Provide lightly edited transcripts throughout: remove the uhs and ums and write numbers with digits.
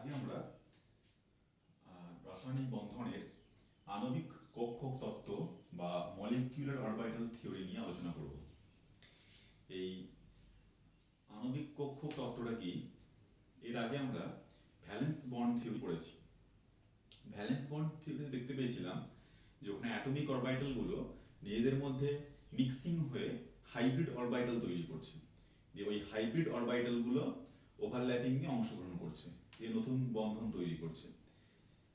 আজকে আমরা রাসায়নিক বন্ধনের আণবিক কক্ষক তত্ত্ব বা মলিকিউলার অরবিটাল থিওরি নিয়ে আলোচনা করব। এই আণবিক কক্ষক তত্ত্বটা কি? এর আগে আমরা ভ্যালেন্স বন্ড থিওরি পড়েছি। ভ্যালেন্স বন্ড থিওরিতে দেখতে পেয়েছিলাম যে ওখানে অ্যাটমিক অরবিটালগুলো নিজেদের মধ্যে মিক্সিং হয়ে হাইব্রিড অরবিটাল তৈরি করছে, দিয়ে ওই হাইব্রিড অরবিটালগুলো ওভারল্যাপিংয়ে অংশগ্রহণ করছে, দিয়ে নতুন বন্ধন তৈরি করছে।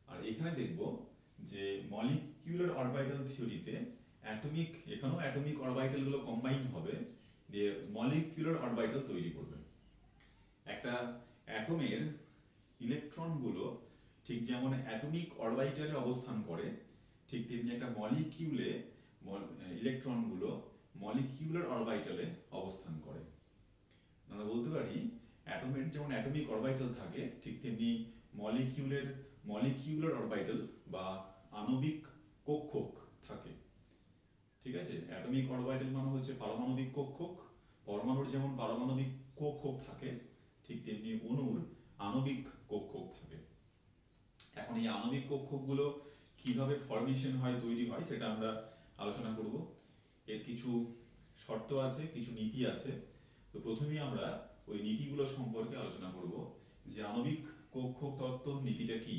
আর এখানে দেখব যে মলিকিউলার অরবিটাল থিওরিতে এখানেও অ্যাটমিক অরবিটালগুলো কম্বাইন হবে, দিয়ে মলিকিউলার অরবিটাল তৈরি করবে। একটা অ্যাটমের ইলেকট্রনগুলো ঠিক যেমন অ্যাটমিক অরবিটালে অবস্থান করে, ঠিক তেমনি একটা মলিকিউলে ইলেকট্রনগুলো মলিকিউলার অরবিটালে অবস্থান করে। আমরা বলতে পারি অ্যাটমের যেমন অ্যাটমিক অরবিটাল থাকে, ঠিক তেমনি মলিকিউলার অরবিটাল বা আণবিক কক্ষক থাকে। ঠিক আছে, অ্যাটমিক অরবিটাল মানে হচ্ছে পারমাণবিক কক্ষক। পরমাণুর যেমন পারমাণবিক কক্ষক থাকে, ঠিক তেমনি অণুর আণবিক কক্ষক থাকে। এখন এই আণবিক কক্ষকগুলো কিভাবে ফরমেশন হয়, তৈরি হয়, সেটা আমরা আলোচনা করব। এর কিছু শর্ত আছে, কিছু নীতি আছে। তো প্রথমেই আমরা ওই নীতিগুলো সম্পর্কে আলোচনা করব যে আণবিক কক্ষক তত্ত্ব নীতিটা কি।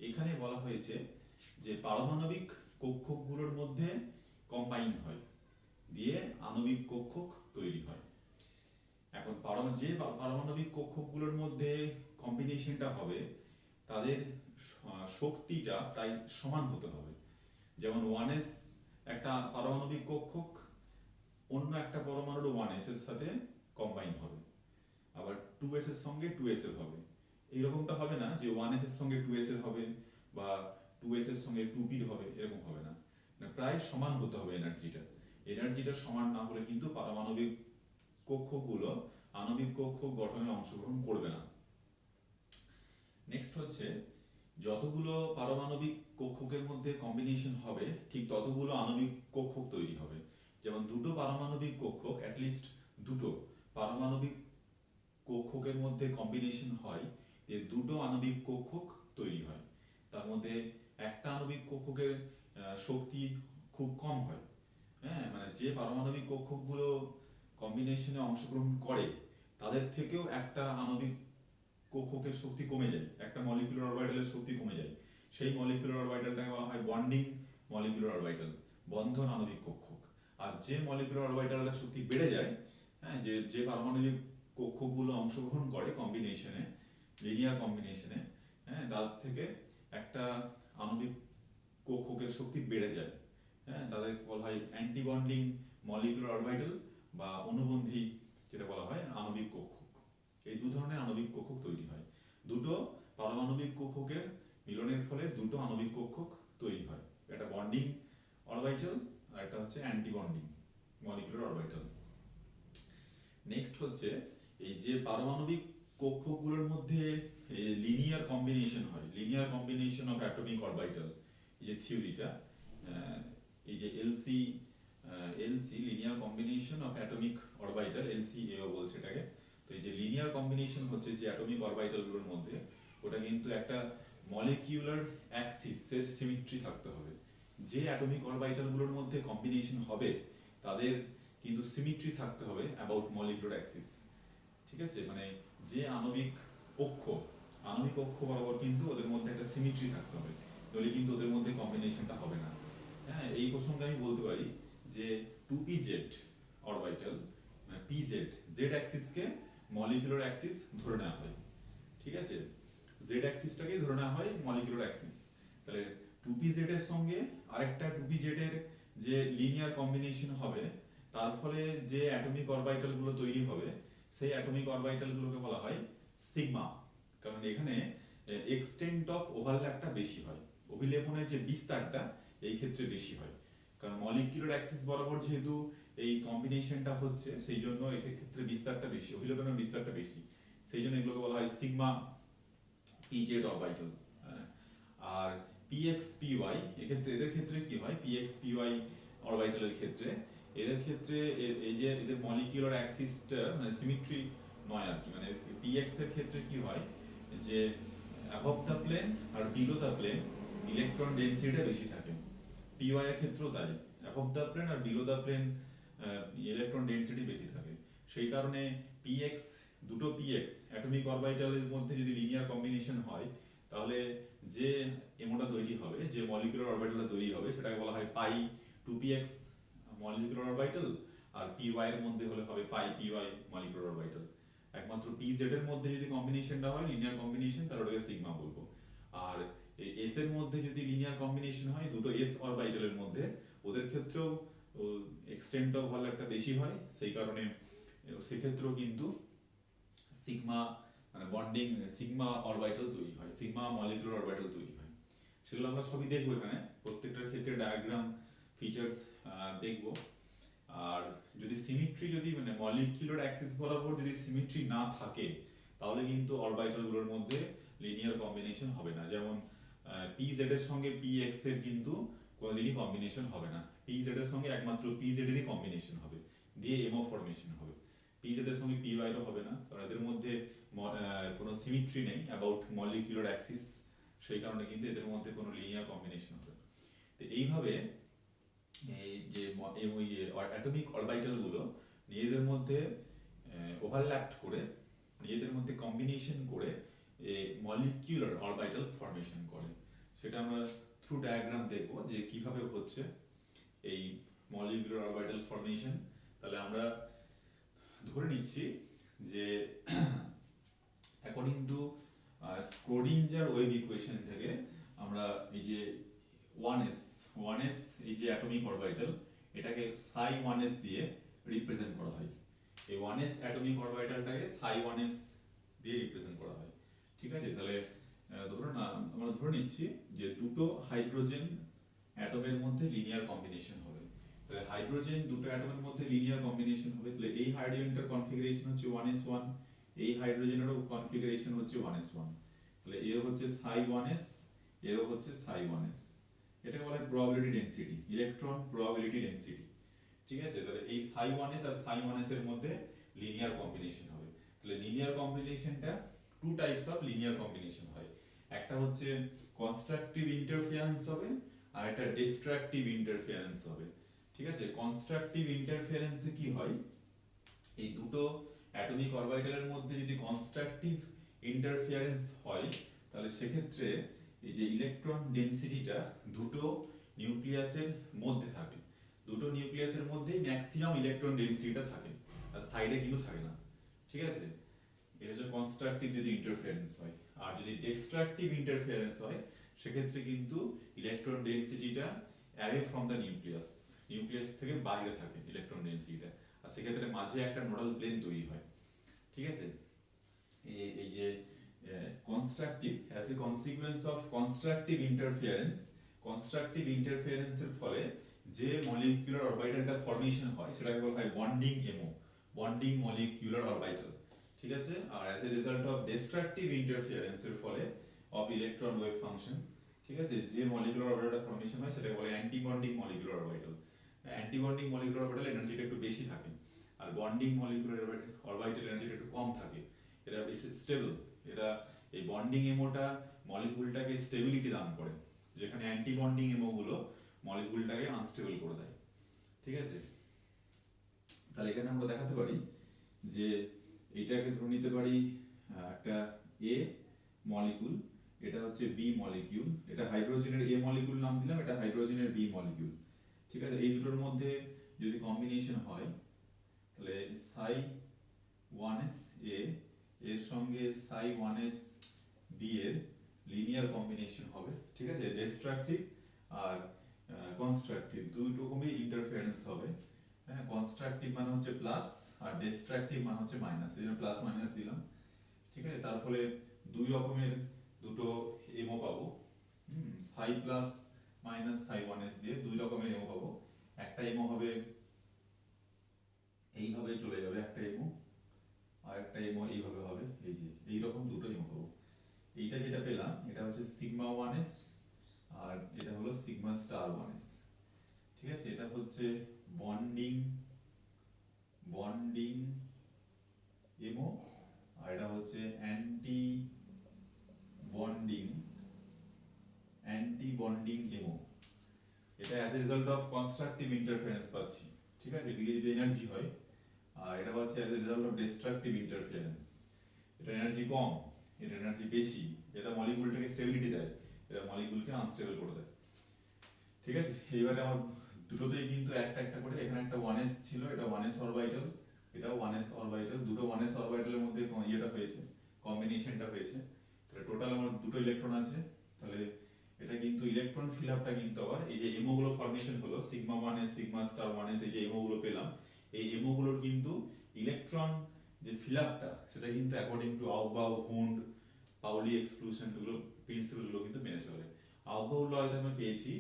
এখানে বলা হয়েছে যে পারমাণবিক কক্ষকগুলোর মধ্যে কম্বাইন হয়, দিয়ে আণবিক কক্ষক তৈরি হয়। এখন যে পারমাণবিক কক্ষকগুলোর মধ্যে কম্বিনেশনটা হবে তাদের শক্তিটা প্রায় সমান হতে হবে। যেমন 1s একটা পারমাণবিক কক্ষক অন্য একটা পরমাণুর 1s এর সাথে কম্বাইন হবে, আবার 2s এর সঙ্গে 2s এর হবে। এইরকমটা হবে না যে 1s এর সঙ্গে 2s এর হবে বা 2s এর সঙ্গে 2p হবে, এরকম হবে না। প্রায় সমান হতে হবে এনার্জিটা সমান না হলে কিন্তু পারমাণবিক কক্ষগুলো আণবিক কক্ষক গঠনে অংশগ্রহণ করবে না। নেক্সট হচ্ছে যতগুলো পারমাণবিক কক্ষকের মধ্যে কম্বিনেশন হবে ঠিক ততগুলো আণবিক কক্ষক তৈরি হবে। যেমন দুটো পারমাণবিক কক্ষক, অ্যাটলিস্ট দুটো পারমাণবিক কক্ষকের মধ্যে কম্বিনেশন হয়, যে দুটো আণবিক কক্ষক তৈরি হয়। তার মধ্যে একটা আণবিক কক্ষকের শক্তি খুব কম হয়, হ্যাঁ, মানে যে পারমাণবিক কক্ষকগুলো কম্বিনেশনে অংশগ্রহণ করে তাদের থেকেও একটা আণবিক কক্ষকের শক্তি কমে যায়, একটা মলিকিউলার অরবিটালের শক্তি কমে যায়। সেই মলিকিউলার অরবিটালটাকে বলা হয় বন্ডিং মলিকিউলার অরবিটাল, বন্ধন আণবিক কক্ষক। আর যে মলিকিউলার অরবিটালের শক্তি বেড়ে যায়, হ্যাঁ, যে পারমাণবিক কক্ষকগুলো অংশগ্রহণ করে কম্বিনেশনে, লিনিয়ার কম্বিনেশনে, হ্যাঁ, তার থেকে একটা আণবিক কক্ষকের শক্তি বেড়ে যায়, হ্যাঁ, তাদের বলা হয় অ্যান্টি বন্ডিং মলিকিউলার অরবিটাল বা অনুবন্ধী, যেটা বলা হয় আণবিক কক্ষক। এই দু ধরনের আণবিক কক্ষক তৈরি হয়। দুটো পারমাণবিক কক্ষকের মিলনের ফলে দুটো আণবিক কক্ষক তৈরি হয়, একটা বন্ডিং অরবিটাল আর একটা হচ্ছে anti bonding molecular orbital. Next হচ্ছে এই যে পারমাণবিক কক্ষকগুলোর মধ্যে লিনিয়ার কম্বিনেশন হয়, linear combination of atomic orbital, এই যে থিওরিটা, এই যে LC linear combination of atomic orbital, LCAO বলছে এটাকে। তো এই যে লিনিয়ার কম্বিনেশন হচ্ছে যে অ্যাটমিক অরবিটালগুলোর মধ্যে, ওটা কিন্তু একটা মলিকিউলার অ্যাক্সিসের সিমেট্রি থাকতে হবে। যে অ্যাটমিক অরবিটালগুলোর মধ্যে কম্বিনেশন হবে তাদের কিন্তু সিমেট্রি থাকতে হবে অ্যাবাউট মলিকিউলার অ্যাক্সিস। ঠিক আছে, মানে যে আণবিক অক্ষ বরাবর কিন্তু ওদের মধ্যে একটা সিমেট্রি থাকতে হবে, নইলে কিন্তু ওদের মধ্যে কম্বিনেশনটা হবে না। হ্যাঁ, এই প্রসঙ্গে আমি বলতে পারি যে 2pz অরবিটাল, pz জেড অ্যাক্সিসকে মলিকিউলার অ্যাক্সিস ধরে নেওয়া হয়। ঠিক আছে, জেড অ্যাক্সিসটাকেই ধরে নেওয়া হয় মলিকিউলার অ্যাক্সিস। তাহলে 2pz এর সঙ্গে আরেকটা 2pz এর যে লিনিয়ার কম্বিনেশন হবে, তার ফলে যে অ্যাটমিক অরবিটালগুলো তৈরি হবে সেই অ্যাটমিক অরবিটালগুলোকে বলা হয় সিগমা। কারণ এখানে এক্সটেন্ট অফ ওভারল্যাপটা বেশি হয়, অভিলেপনের যে বিস্তারটা এই ক্ষেত্রে বেশি হয়। কারণ মলিকিউলার অ্যাক্সিস বরাবর যেহেতু এই কম্বিনেশনটা হচ্ছে, সেই জন্য এক্ষেত্রে বিস্তারটা বেশি, অভিলেপনের বিস্তারটা বেশি, সেই জন্য এগুলোকে বলা হয় সিগমা পিজেড অরবিটাল। আর পিএক্স পিওয়াই এক্ষেত্রে, এদের ক্ষেত্রে কি হয়, পিএক্স পিওয়াই অরবিটালের ক্ষেত্রে এদের ক্ষেত্রে এই যে এদের মলিকিউলার অ্যাক্সিসটা মানে সিমেট্রি নয় আর কি, মানে পিএক্স এর ক্ষেত্রে কি হয় যে অ্যাবভ দ্য প্লেন আর বিলো দ্য প্লেন ইলেকট্রন ডেনসিটিটা বেশি থাকে। পিওয়াই এর ক্ষেত্রেও তাই, অ্যাবভ দ্য প্লেন আর below the plane electron density বেশি থাকে। সেই কারণে পিএক্স, দুটো পিএক্স অ্যাটমিক অরবিটালের মধ্যে যদি লিনিয়ার কম্বিনেশন হয়, তাহলে যে এমোটা তৈরি হবে, যে মলিকুলার অরবিটালটা তৈরি হবে, সেটাকে বলা হয় পাই 2px মলিকুলার অরবিটাল, আর পিওয়াই এর মধ্যে হলে হবে পাই পিওয়াই মলিকুলার অরবিটাল। একমাত্র পিজেড এর মধ্যে যদি কম্বিনেশনটা হয় লিনিয়ার কম্বিনেশন, তাহলে ওটাকে সিগমা বলবো। আর এস এর মধ্যে যদি লিনিয়ার কম্বিনেশন হয় দুটো এস অরবিটালের মধ্যে, ওদের ক্ষেত্রেও এক্সটেন্ট অফ ওভারল্যাপটা বেশি হয়, সেই কারণে সেক্ষেত্রেও কিন্তু সিগমা মানে বন্ডিং সিগমা অরবিটাল তৈরি হয়, সিগমা মলিকুলার অরবিটাল তৈরি হয়। সেগুলো আমরা সবই দেখবো এখানে, প্রত্যেকটার ক্ষেত্রে ডায়াগ্রাম ফিচার্স দেখবো। আর যদি সিমেট্রি, যদি মানে মলিকিউলার অ্যাক্সিস বরাবর যদি সিমেট্রি না থাকে, তাহলে কিন্তু অরবিটাল গুলোর মধ্যে লিনিয়ার কম্বিনেশন হবে না। যেমন পিজেড এর সঙ্গে পিএক্স এর কিন্তু কোনোদিনই কম্বিনেশন হবে না। পিজেড এর সঙ্গে একমাত্র পিজেড এরই কম্বিনেশন হবে, দিয়ে এমও ফরমেশন হবে। পিজেড এর সঙ্গে পিওয়াই এরও হবে না, কারণ এদের মধ্যে কোনো সিমেট্রি নেই অ্যাবাউট মলিকিউলার অ্যাক্সিস, সেই কারণে কিন্তু এদের মধ্যে কোনো লিনিয়ার কম্বিনেশন হবে না। তো এইভাবে এই যে ওই অ্যাটমিক অরবিটাল গুলো নিজেদের মধ্যে ওভারল্যাপড করে, নিজেদের মধ্যে কম্বিনেশন করে মলিকিউলার অরবিটাল ফরমেশন করে। সেটা আমরা থ্রু ডায়াগ্রাম দেখব যে কিভাবে হচ্ছে এই মলিকিউলার অরবিটাল ফরমেশন। তাহলে আমরা ধরে নিচ্ছি যে অ্যাকর্ডিং টু স্ক্রোডিঞ্জার ওয়েভ ইকুয়েশন থেকে আমরা এই যে 1s এই যে অ্যাটমিক অরবিটাল, এটাকে psi 1s দিয়ে রিপ্রেজেন্ট করা হয়। এই 1s অ্যাটমিক অরবিটালটাকে psi 1s দিয়ে রিপ্রেজেন্ট করা হয়। ঠিক আছে, তাহলে ধরুন আমরা ধরে নিচ্ছি যে দুটো হাইড্রোজেন অ্যাটমের মধ্যে লিনিয়ার কম্বিনেশন হবে। তাহলে হাইড্রোজেন দুটো অ্যাটমের মধ্যে লিনিয়ার কম্বিনেশন হবে, তাহলে এই হাইড্রোজেনটার কনফিগারেশন হচ্ছে 1s1, এই হাইড্রোজেনেরও কনফিগারেশন হচ্ছে 1s1। তাহলে এর হচ্ছে psi 1s, এরও হচ্ছে psi 1s। এটাকে বলা হয় probability density, electron probability density. ঠিক আছে, তাহলে এই psi 1s আর psi 1s এর মধ্যে লিনিয়ার কম্বিনেশন হবে। তাহলে লিনিয়ার কম্বিনেশনটা two types of linear combination হয়। একটা হচ্ছে কনস্ট্রাকটিভ ইন্টারফারেন্স হবে, আর একটা ডিস্ট্রাকটিভ ইন্টারফারেন্স হবে। ঠিক আছে, কনস্ট্রাকটিভ ইন্টারফারেন্সে কি হয়, এই দুটো অ্যাটমিক অরবিটালের মধ্যে যদি কনস্ট্রাকটিভ ইন্টারফারেন্স হয়, তাহলে সেক্ষেত্রে এই যে ইলেকট্রন ডেনসিটিটা দুটো নিউক্লিয়াসের মধ্যে থাকে, দুটো নিউক্লিয়াসের মধ্যেই ম্যাক্সিমাম ইলেকট্রন ডেনসিটিটা থাকে, আর সাইডে কিন্তু থাকে না। ঠিক আছে, এটা হচ্ছে কনস্ট্রাকটিভ যদি ইন্টারফারেন্স হয়। আর যদি ডিস্ট্রাকটিভ ইন্টারফারেন্স হয়, সেক্ষেত্রে কিন্তু ইলেকট্রন ডেনসিটিটা away from the nucleus, nucleus থেকে বাইরে থাকে ইলেকট্রন ডেনসিটিটা, আর সেক্ষেত্রে মাঝে একটা নোডাল প্লেন তৈরি হয়। ঠিক আছে, এই যে constructive as a consequence of constructive interference, constructive ইন্টারফারেন্সের ফলে যে মলিকিউলার অরবিটালটা ফর্মেশন হয় সেটাকে বলা হয় bonding MO, bonding molecular orbital. ঠিক আছে, আর as a result of destructive ইন্টারফারেন্সের ফলে অফ ইলেকট্রন ওয়েভ ফাংশন, ঠিক আছে, যে মলিকুলার অরবিটালটা ফর্মেশন হয় সেটাকে বলে anti bonding molecular orbital. Anti bonding molecular orbital এনার্জিটা একটু বেশি থাকে, আর বন্ডিং মলিকুলার অরবিটাল এনার্জিটা একটু কম থাকে। এটা বেশি স্টেবল, এটা এই বন্ডিং এমোটা মলিকুলটাকে স্টেবিলিটি দান করে, যেখানে অ্যান্টি বন্ডিং এমো গুলো মলিকুলটাকে আনস্টেবল করে দেয়। ঠিক আছে, তাহলে এখানে আমরা দেখাতে পারি যে এটাকে ধরে নিতে পারি একটা এ মলিকুল, এটা হচ্ছে বি মলিকিউল, এটা হাইড্রোজেনের এ মলিকুল নাম দিলাম, এটা হাইড্রোজেনের বি মলিকিউল। ঠিক আছে, এই দুটোর মধ্যে যদি কম্বিনেশন হয়, তাহলে psi 1s a এর সঙ্গে psi 1s b এর লিনিয়ার কম্বিনেশন হবে। ঠিক আছে, ডিস্ট্রাকটিভ আর কনস্ট্রাকটিভ দুই রকমই ইন্টারফারেন্স হবে। হ্যাঁ, কনস্ট্রাকটিভ মানে হচ্ছে প্লাস, আর ডিস্ট্রাকটিভ মানে হচ্ছে মাইনাস, এই জন্য প্লাস মাইনাস দিলাম। ঠিক আছে, তার ফলে দুই রকমের দুটো এমও পাবো, psi plus minus psi 1s দিয়ে দুই রকমের এমও পাবো। একটা এমও হবে এইভাবে চলে যাবে একটা এমও, আর একটা এমও এইভাবে হবে, এই যে এইরকম দুটো এমও পাবো। এইটা যেটা পেলাম এটা হচ্ছে সিগমা 1s, আর এটা হলো সিগমা স্টার 1s। ঠিক আছে, এটা হচ্ছে বন্ডিং বন্ডিং এমও, আর এটা হচ্ছে অ্যান্টি এটা as a result of constructive interference পাচ্ছি, ঠিক আছে, এদিকে যদি এনার্জি হয়, আর এটা পাচ্ছি as a result of destructive interference. এটা এনার্জি কম, এটা এনার্জি বেশি, এটা মলিকিউলটাকে স্টেবিলিটি দেয়, এটা মলিকিউলকে আনস্টেবল করে দেয়। ঠিক আছে, এইবারে আমার দুটোতেই কিন্তু একটা একটা করে, এখানে একটা 1s ছিল, এটা 1s অরবিটাল, এটাও 1s অরবিটাল, দুটো 1s অরবিটালের মধ্যে ইয়েটা হয়েছে, কম্বিনেশনটা হয়েছে, তাহলে টোটাল আমার দুটো ইলেকট্রন আছে। তাহলে এটা কিন্তু ইলেকট্রন ফিল আপটা কিন্তু আবার এই যে এমও গুলো ফর্মেশন হলো sigma 1s sigma star 1s, এই যে এমও গুলো পেলাম, এই এমও গুলোর কিন্তু ইলেকট্রন যে ফিল আপটা সেটা কিন্তু অ্যাকর্ডিং টু আউবাউ, হুন্ড, পাউলি এক্সক্লুশন এগুলো প্রিন্সিপাল গুলো কিন্তু মেনে চলে। আউবাউ ল আমরা পেয়েছি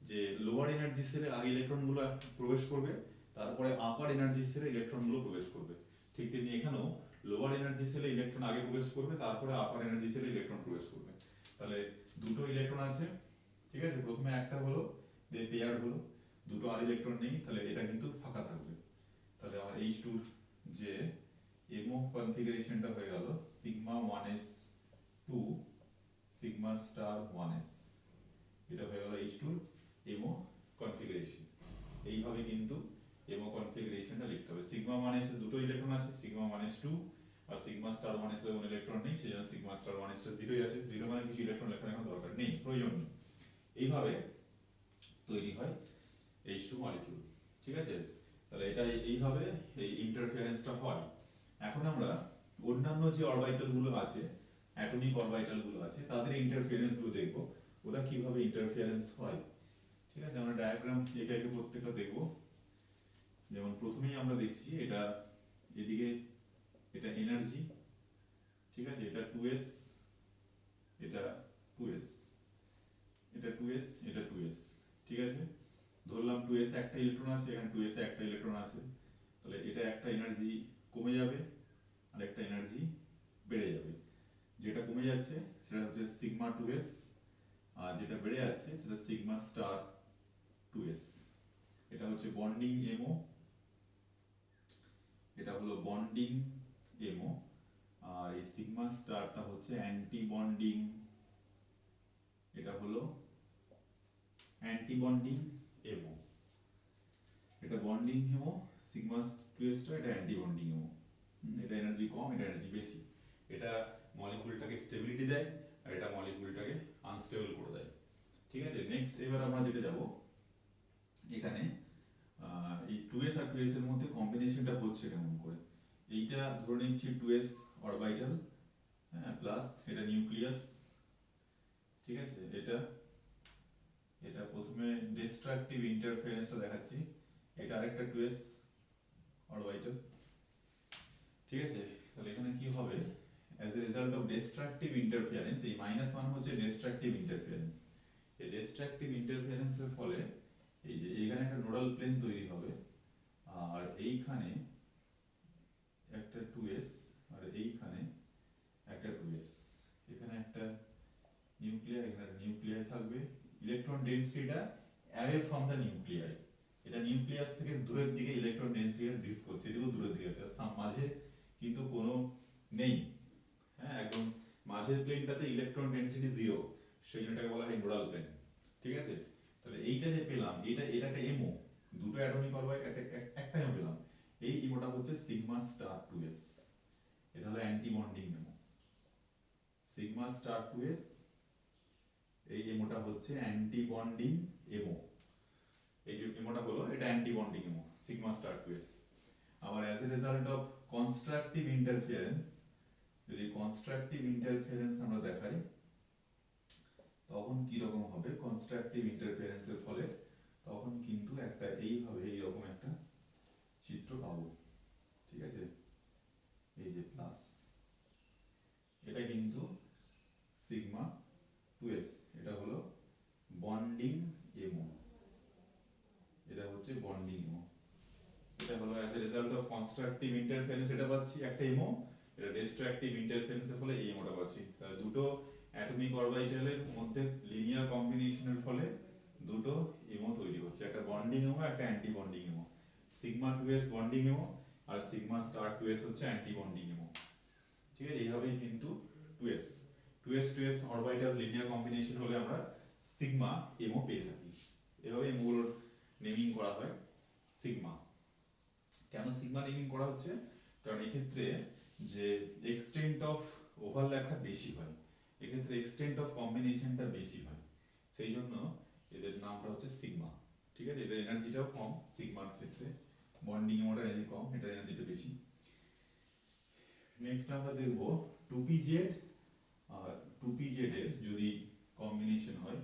যে লোয়ার এনার্জি সেলে আগে ইলেকট্রন গুলো প্রবেশ করবে, তারপরে আপার এনার্জি সেলে ইলেকট্রন গুলো প্রবেশ করবে। ঠিক তেমনি এখানেও লোয়ার এনার্জি সেলে ইলেকট্রন আগে প্রবেশ করবে, তারপরে আপার এনার্জি সেলে ইলেকট্রন প্রবেশ করবে। তাহলে দুটো ইলেকট্রন আছে, ঠিক আছে, প্রথমে একটা হলো, দিয়ে পেয়ার হলো, দুটো আর ইলেকট্রন নেই, তাহলে এটা কিন্তু ফাঁকা থাকবে। তাহলে আমার H2 যে এমও কনফিগারেশনটা হয়ে গেল sigma 1s 2 sigma star 1s, এটা হয়ে গেল H2 এমও কনফিগারেশন। এইভাবে কিন্তু এমও কনফিগারেশনটা লিখতে হবে। সিগমা 1s এ দুটো ইলেকট্রন আছে, সিগমা 1s 2, আর সিগমা স্টার 1s এ কোনো ইলেকট্রন নেই, সেজন্য সিগমা স্টার 1s টা জিরোই আছে। জিরো মানে কিছু ইলেকট্রন লেখার এখন দরকার নেই, প্রয়োজন নেই। এইভাবে তৈরি হয় H2 মলিকিউল, ঠিক আছে। তাহলে এটা এইভাবে এই ইন্টারফারেন্সটা হয়। এখন আমরা অন্যান্য যে অরবিটাল গুলো আছে, অ্যাটমিক অরবিটাল গুলো আছে, তাদের ইন্টারফারেন্স গুলো দেখব, ওরা কিভাবে ইন্টারফারেন্স হয়। ঠিক আছে, আমরা ডায়াগ্রাম একে একে প্রত্যেকটা দেখব। যেমন প্রথমেই আমরা দেখছি এটা এদিকে, এটা এনার্জি, ঠিক আছে, এটা 2s, এটা 2s, এটা 2s, এটা 2s, ঠিক আছে। ধরলাম 2s একটা ইলেকট্রন আছে, এখানে 2s এ একটা ইলেকট্রন আছে, তাহলে এটা একটা এনার্জি কমে যাবে আর একটা এনার্জি বেড়ে যাবে। যেটা কমে যাচ্ছে সেটা হচ্ছে সিগমা 2s, আর যেটা বেড়ে যাচ্ছে সেটা সিগমা স্টার 2s। এটা হচ্ছে বন্ডিং এমও, এটা হলো বন্ডিং এমও, আর এই সিগমা স্টারটা হচ্ছে অ্যান্টি বন্ডিং, এটা হলো অ্যান্টি বন্ডিং এমও। এটা বন্ডিং হেমো সিগমা 2s টা, এটা অ্যান্টি বন্ডিং হেমো। এটা এনার্জি কম, এটা এনার্জি বেশি। এটা মলিকিউলটাকে স্টেবিলিটি দেয়, আর এটা মলিকিউলটাকে আনস্টেবল করে দেয়। ঠিক আছে, নেক্সট এবার আমরা যেটা যাব, এখানে এই 2s আর 2s এর মধ্যে কম্বিনেশনটা হচ্ছে কেমন করে। এইটা ধরে নিচ্ছি 2s অরবিটাল, হ্যাঁ, প্লাস এটা নিউক্লিয়াস, ঠিক আছে। এটা এটা প্রথমে ডিস্ট্রাকটিভ ইন্টারফারেন্সটা দেখাচ্ছি, এটা আরেকটা 2s অরবিটাল, ঠিক আছে। তাহলে এখানে কি হবে, as a result of destructive interference, এই মাইনাস মানে হচ্ছে destructive interference, এই destructive interference এর ফলে এই যে এখানে একটা নোডাল প্লেন তৈরি হবে, আর এইখানে একটা 2s, আর এইখানে একটা 2s, এখানে একটা নিউক্লিয়ার, এখানে নিউক্লিয়ার থাকবে। ইলেকট্রন ডেনসিটিটা অ্যাওয়ে ফ্রম দ্য নিউক্লিয়ার, এটা নিউক্লিয়াস থেকে দূরের দিকে ইলেকট্রন ডেনসিটি ড্রিফট করছে, এদিকেও দূরের দিকে আছে, মাঝে কিন্তু কোনো নেই, হ্যাঁ, একদম মাঝের প্লেনটাতে ইলেকট্রন ডেনসিটি জিরো, সেই জন্য এটাকে বলা হয় নোডাল প্লেন, ঠিক আছে। তাহলে এইটা যে পেলাম, এটা এটা একটা এমও, দুটো অ্যাটমিক অরবিটাল, একটা এমও পেলাম, এই এমওটা হচ্ছে সিগমা স্টার 2s, এটা হলো অ্যান্টি বন্ডিং এমও, সিগমা স্টার 2s, এই এমওটা হচ্ছে অ্যান্টি বন্ডিং এমও। এই যে এমওটা হলো, এটা অ্যান্টি বন্ডিং এমও সিগমা স্টার 2s। আবার as a result of constructive interference, যদি কনস্ট্রাকটিভ ইন্টারফারেন্স আমরা দেখাই তখন কি রকম হবে, কনস্ট্রাকটিভ ইন্টারফারেন্সের ফলে তখন কিন্তু একটা এইভাবে এইরকম একটা চিত্র পাবো, ঠিক আছে। এই যে প্লাস, এটা কিন্তু সিগমা 2s, এটা হলো বন্ডিং এমও, এটা হচ্ছে বন্ডিং এমও, এটা হলো as a result of constructive interference, এটা পাচ্ছি একটা এমও, এটা ডিস্ট্রাকটিভ ইন্টারফারেন্সের ফলে এই এমওটা পাচ্ছি। তাহলে দুটো অ্যাটমিক অরবিটালের মধ্যে লিনিয়ার কম্বিনেশনের ফলে দুটো এমও তৈরি হচ্ছে, একটা বন্ডিং এমও, একটা অ্যান্টি বন্ডিং এমও। সিগমা 2s বন্ডিং এমও, আর সিগমা স্টার 2s হচ্ছে অ্যান্টি বন্ডিং এমও, ঠিক আছে। এইভাবেই কিন্তু 2s 2s 2s orbital linear combination হলে আমরা সিগমা এমও পেয়ে থাকি। এভাবে এমোগুলোর নেমিং করা হয় সিগমা। কেন সিগমা নেমিং করা হচ্ছে? কারণ এক্ষেত্রে যে এক্সটেন্ট অফ ওভারল্যাপটা বেশি হয়, এক্ষেত্রে এক্সটেন্ট অফ কম্বিনেশনটা বেশি হয়, সেই জন্য এদের নামটা হচ্ছে সিগমা। ঠিক আছে, এদের এনার্জিটাও কম সিগমার ক্ষেত্রে, বন্ডিং এমোটার এনার্জি কম, এটার এনার্জিটা বেশি। নেক্সট আমরা দেখব 2pz আর 2pz এর যদি কম্বিনেশন হয়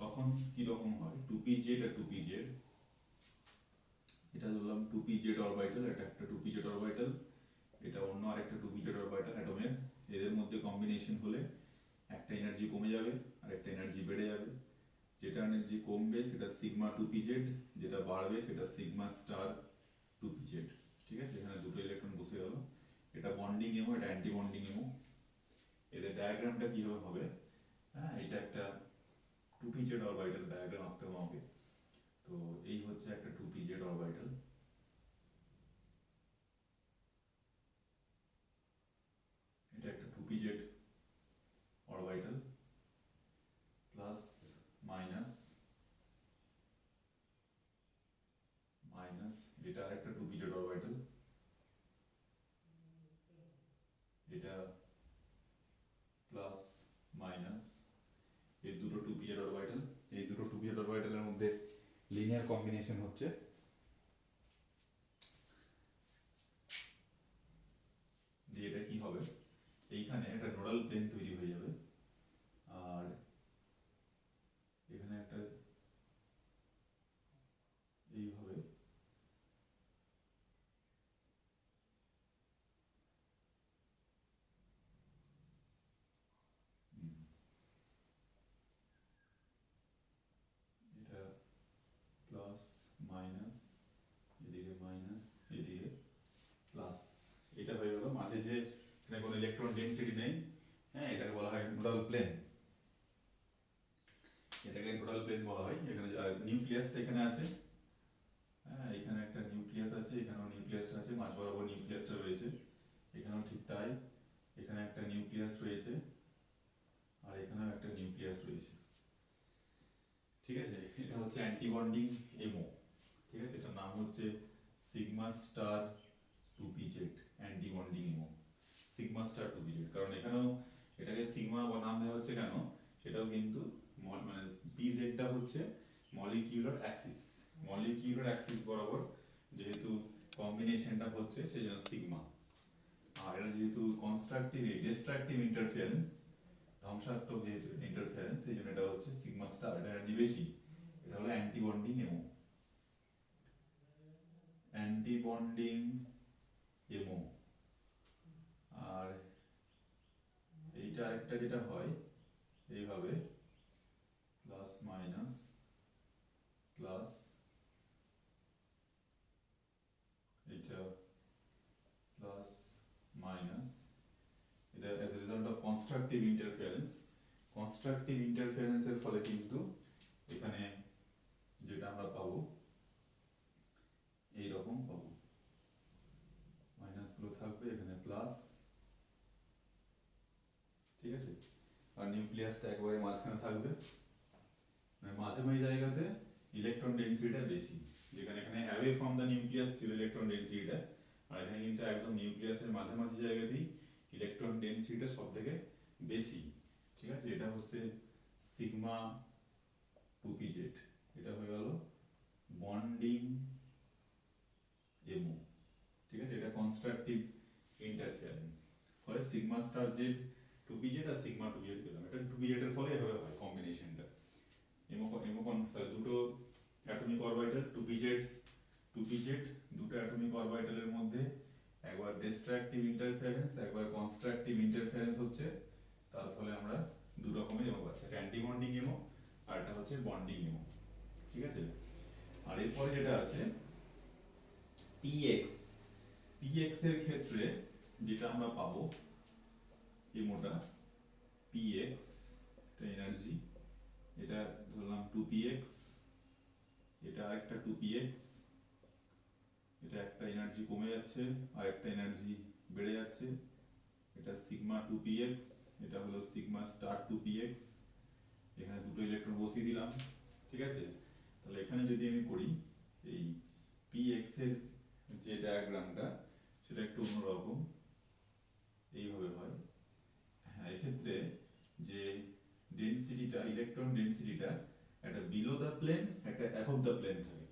তখন কি রকম হয়। 2pz আর 2pz, এটা ধরলাম 2pz অরবিটাল, এটা একটা 2pz অরবিটাল, এটা অন্য আরেকটা 2pz অরবিটাল অ্যাটমের, এদের মধ্যে কম্বিনেশন হলে একটা এনার্জি কমে যাবে আর একটা এনার্জি বেড়ে যাবে। যেটা এনার্জি কমবে সেটা সিগমা 2pz, যেটা বাড়বে সেটা সিগমা স্টার 2pz। ঠিক আছে, এখানে দুটো ইলেকট্রন বসে গেল, এটা বন্ডিং এমো, এটা অ্যান্টি বন্ডিং এমো। এদের ডায়াগ্রামটা কিভাবে হবে, হ্যাঁ এটা একটা 2pz অরবিটাল ডায়াগ্রাম আঁকতে হবে আমাকে। তো এই হচ্ছে একটা 2pz অরবিটাল, এটা একটা 2pz orbital, plus minus minus, এটা আরেকটা 2pz অরবিটাল, এটা প্লাস মাইনাস, এই দুটো 2pz অরবিটাল, এই দুটো 2pz অরবিটালের মধ্যে লিনিয়ার কম্বিনেশন হচ্ছে। দিয়ে এটা কি হবে, এইখানে একটা নোডাল প্লেন তৈরি হয়ে যাবে, আর এখানে একটা এইভাবে এটা প্লাস মাইনাস, এদিকে মাইনাস, এদিকে প্লাস, এটা হয়ে গেল মাঝে যে এখানে কোনো ইলেকট্রন ডেনসিটি নেই, হ্যাঁ এটাকে বলা হয় নোডাল প্লেন, এটাকে নোডাল প্লেন বলা হয়। এখানে নিউক্লিয়াসটা এখানে আছে, হ্যাঁ এখানে একটা নিউক্লিয়াস আছে, এখানেও নিউক্লিয়াসটা আছে, মাঝ বরাবর নিউক্লিয়াসটা রয়েছে, এখানেও ঠিক তাই, এখানে একটা নিউক্লিয়াস রয়েছে আর এখানেও একটা নিউক্লিয়াস রয়েছে। ঠিক আছে, এটা হচ্ছে অ্যান্টি বন্ডিং এমো। ঠিক আছে, এটার নাম হচ্ছে sigma star 2pz anti bonding MO, sigma star 2pz। কারণ এখানেও এটাকে সিগমা বা নাম দেওয়া হচ্ছে কেন, সেটাও কিন্তু মানে পিজেডটা হচ্ছে মলিকিউলার অ্যাক্সিস, মলিকিউলার অ্যাক্সিস বরাবর যেহেতু কম্বিনেশনটা হচ্ছে সেই জন্য সিগমা। আর এটা যেহেতু কনস্ট্রাকটিভ ডিস্ট্রাকটিভ ইন্টারফিয়ারেন্স, ধ্বংসাত্মক যেহেতু ইন্টারফিয়ারেন্স, সেই জন্য এটা হচ্ছে সিগমা স্টার, এটা এনার্জি বেশি, এটা হলো anti bonding MO, anti bonding MO. আর এইটা আরেকটা যেটা হয় এইভাবে প্লাস মাইনাস প্লাস, এটা প্লাস মাইনাস, এটা as a result of constructive interference, constructive ইন্টারফিয়ারেন্সের ফলে কিন্তু এখানে যেটা আমরা পাবো এইরকম পাবো, মাইনাসগুলো থাকবে এখানে প্লাস। ঠিক আছে, আর নিউক্লিয়াসটা একবারে মাঝখানে থাকবে, মানে মাঝামাঝি জায়গাতে ইলেকট্রন ডেনসিটিটা বেশি, যেখানে এখানে অ্যাওয়ে ফ্রম দ্য নিউক্লিয়াস ছিল ইলেকট্রন ডেনসিটিটা, আর এখানে কিন্তু একদম নিউক্লিয়াসের মাঝামাঝি জায়গাতেই ইলেকট্রন ডেনসিটিটা সব থেকে বেশি। ঠিক আছে, এটা হচ্ছে সিগমা 2pz, এটা হয়ে গেল বন্ডিং এমো। ঠিক আছে, এটা কনস্ট্রাকটিভ ইন্টারফারেন্স, ফলে সিগমা স্টার যে 2pz আর সিগমা 2pz পেলাম, এটা 2pz এর ফলে এভাবে হয় কম্বিনেশনটা। এমোকন তাহলে দুটো অ্যাটমিক অরবিটাল 2pz 2pz, দুটো অ্যাটমিক অরবিটালের মধ্যে একবার ডিস্ট্রাকটিভ ইন্টারফারেন্স একবার কনস্ট্রাকটিভ ইন্টারফারেন্স হচ্ছে, তার ফলে আমরা দু রকমের এমো পাচ্ছি, একটা অ্যান্টি বন্ডিং এমো আর একটা হচ্ছে বন্ডিং এমো। ঠিক আছে, আর এরপরে যেটা আছে px, px এর ক্ষেত্রে যেটা আমরা পাবো এমোটা px, এটা এনার্জি, এটা ধরলাম 2px, এটা আরেকটা 2px, এটা একটা এনার্জি কমে যাচ্ছে আর একটা এনার্জি বেড়ে যাচ্ছে, এটা সিগমা 2px, এটা হলো সিগমা স্টার 2px, এখানে দুটো ইলেকট্রন বসিয়ে দিলাম। ঠিক আছে, তাহলে এখানে যদি আমি করি এই px এর যে ডায়াগ্রামটা সেটা একটু অন্যরকম, এইভাবে হয়। হ্যাঁ, এক্ষেত্রে যে ডেনসিটিটা, ইলেকট্রন ডেনসিটিটা একটা বিলো দ্য প্লেন, একটা অ্যাবভ দ্য প্লেন থাকে,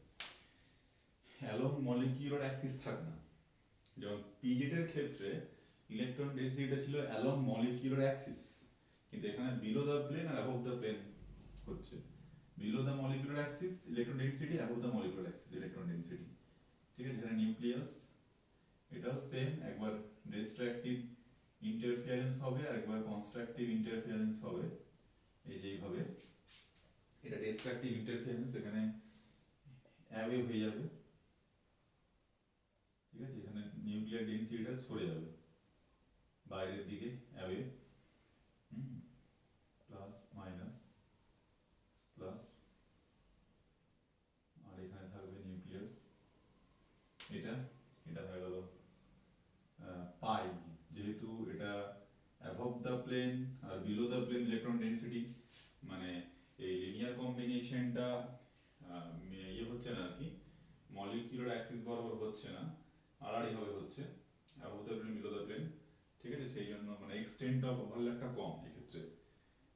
অ্যালং মলিকিউলার অ্যাক্সিস থাকে না। যেমন পিজেড এর ক্ষেত্রে ইলেকট্রন ডেনসিটিটা ছিল অ্যালং মলিকিউলার অ্যাক্সিস, কিন্তু এখানে বিলো দ্য প্লেন আর অ্যাবভ দ্য প্লেন হচ্ছে। Below the molecular axis electron density, above the molecular axis electron density. ঠিক আছে, এখানে নিউক্লিয়াস, এটাও সেম, একবার ডিস্ট্রাকটিভ ইন্টারফিয়ারেন্স হবে আর একবার কনস্ট্রাকটিভ ইন্টারফিয়ারেন্স হবে। এই যে এইভাবে এটা ডিস্ট্রাকটিভ ইন্টারফিয়ারেন্স, এখানে অ্যাওয়ে হয়ে যাবে। ঠিক আছে, এখানে নিউক্লিয়ার ডেনসিটিটা সরে যাবে বাইরের দিকে, অ্যাওয়ে, প্লাস মাইনাস প্লাস, আর এখানে থাকবে নিউক্লিয়াস। এটা এটা হয়ে গেল পাই, যেহেতু এটা অ্যাবভ দ্য প্লেন আর below the plane electron density, মানে এই লিনিয়ার কম্বিনেশনটা ইয়ে হচ্ছে না আর কি, মলিকিউলার অ্যাক্সিস বরাবর হচ্ছে না, আড়াআড়ি ভাবে হচ্ছে, above the plane below the plane. ঠিক আছে, সেই জন্য মানে এক্সটেন্ট অফ ওভারল্যাপটা কম এক্ষেত্রে।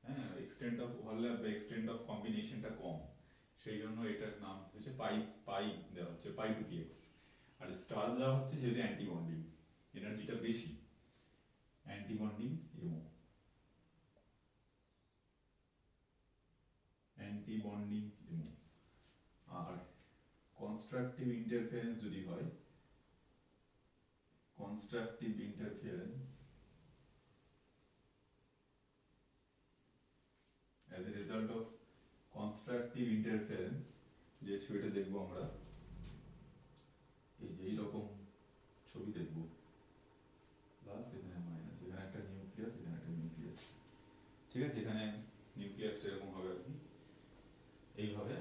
হ্যাঁ, এক্সটেন্ট অফ ওভারল্যাপ বা এক্সটেন্ট অফ কম্বিনেশনটা কম, সেই জন্য এটার নাম হচ্ছে পাই, পাই দেওয়া হচ্ছে, পাই টু পি এক্স। আর স্টার দেওয়া হচ্ছে যেহেতু অ্যান্টি বন্ডিং, এনার্জিটা বেশি, anti bonding MO, anti bonding MO. আর কনস্ট্রাকটিভ ইন্টারফারেন্স যদি হয়, constructive interference as a result of constructive interference, যে ছবিটা দেখবো আমরা, এই যে এইরকম ছবি দেখবো, প্লাস এখানে মাইনাস, এখানে একটা নিউক্লিয়াস, এখানে একটা নিউক্লিয়াস। ঠিক আছে, এখানে নিউক্লিয়াসটা এরকম হবে আর কি, এইভাবে।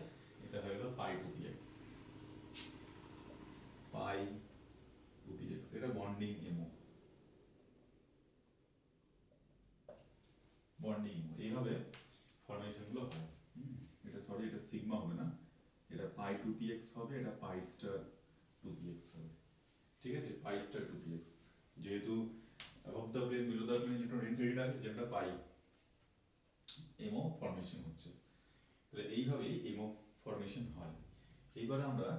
এটা হয়ে গেল পাই টু পি এক্স, পাই টু পি এক্স, এটা বন্ডিং এমো, বন্ডিং এমো, এইভাবে ফরমেশন গুলো হয়। এটা সরি, এটা সিগমা হবে না, এটা পাই টু পি এক্স হবে, এটা pi star two P X হবে। ঠিক আছে, pi star two P X, যেহেতু above the plane below the plane electron ডেনসিটিটা আছে, যেটা পাই এমো ফরমেশন হচ্ছে। তাহলে এইভাবেই এমো ফরমেশন হয়। এইবারে আমরা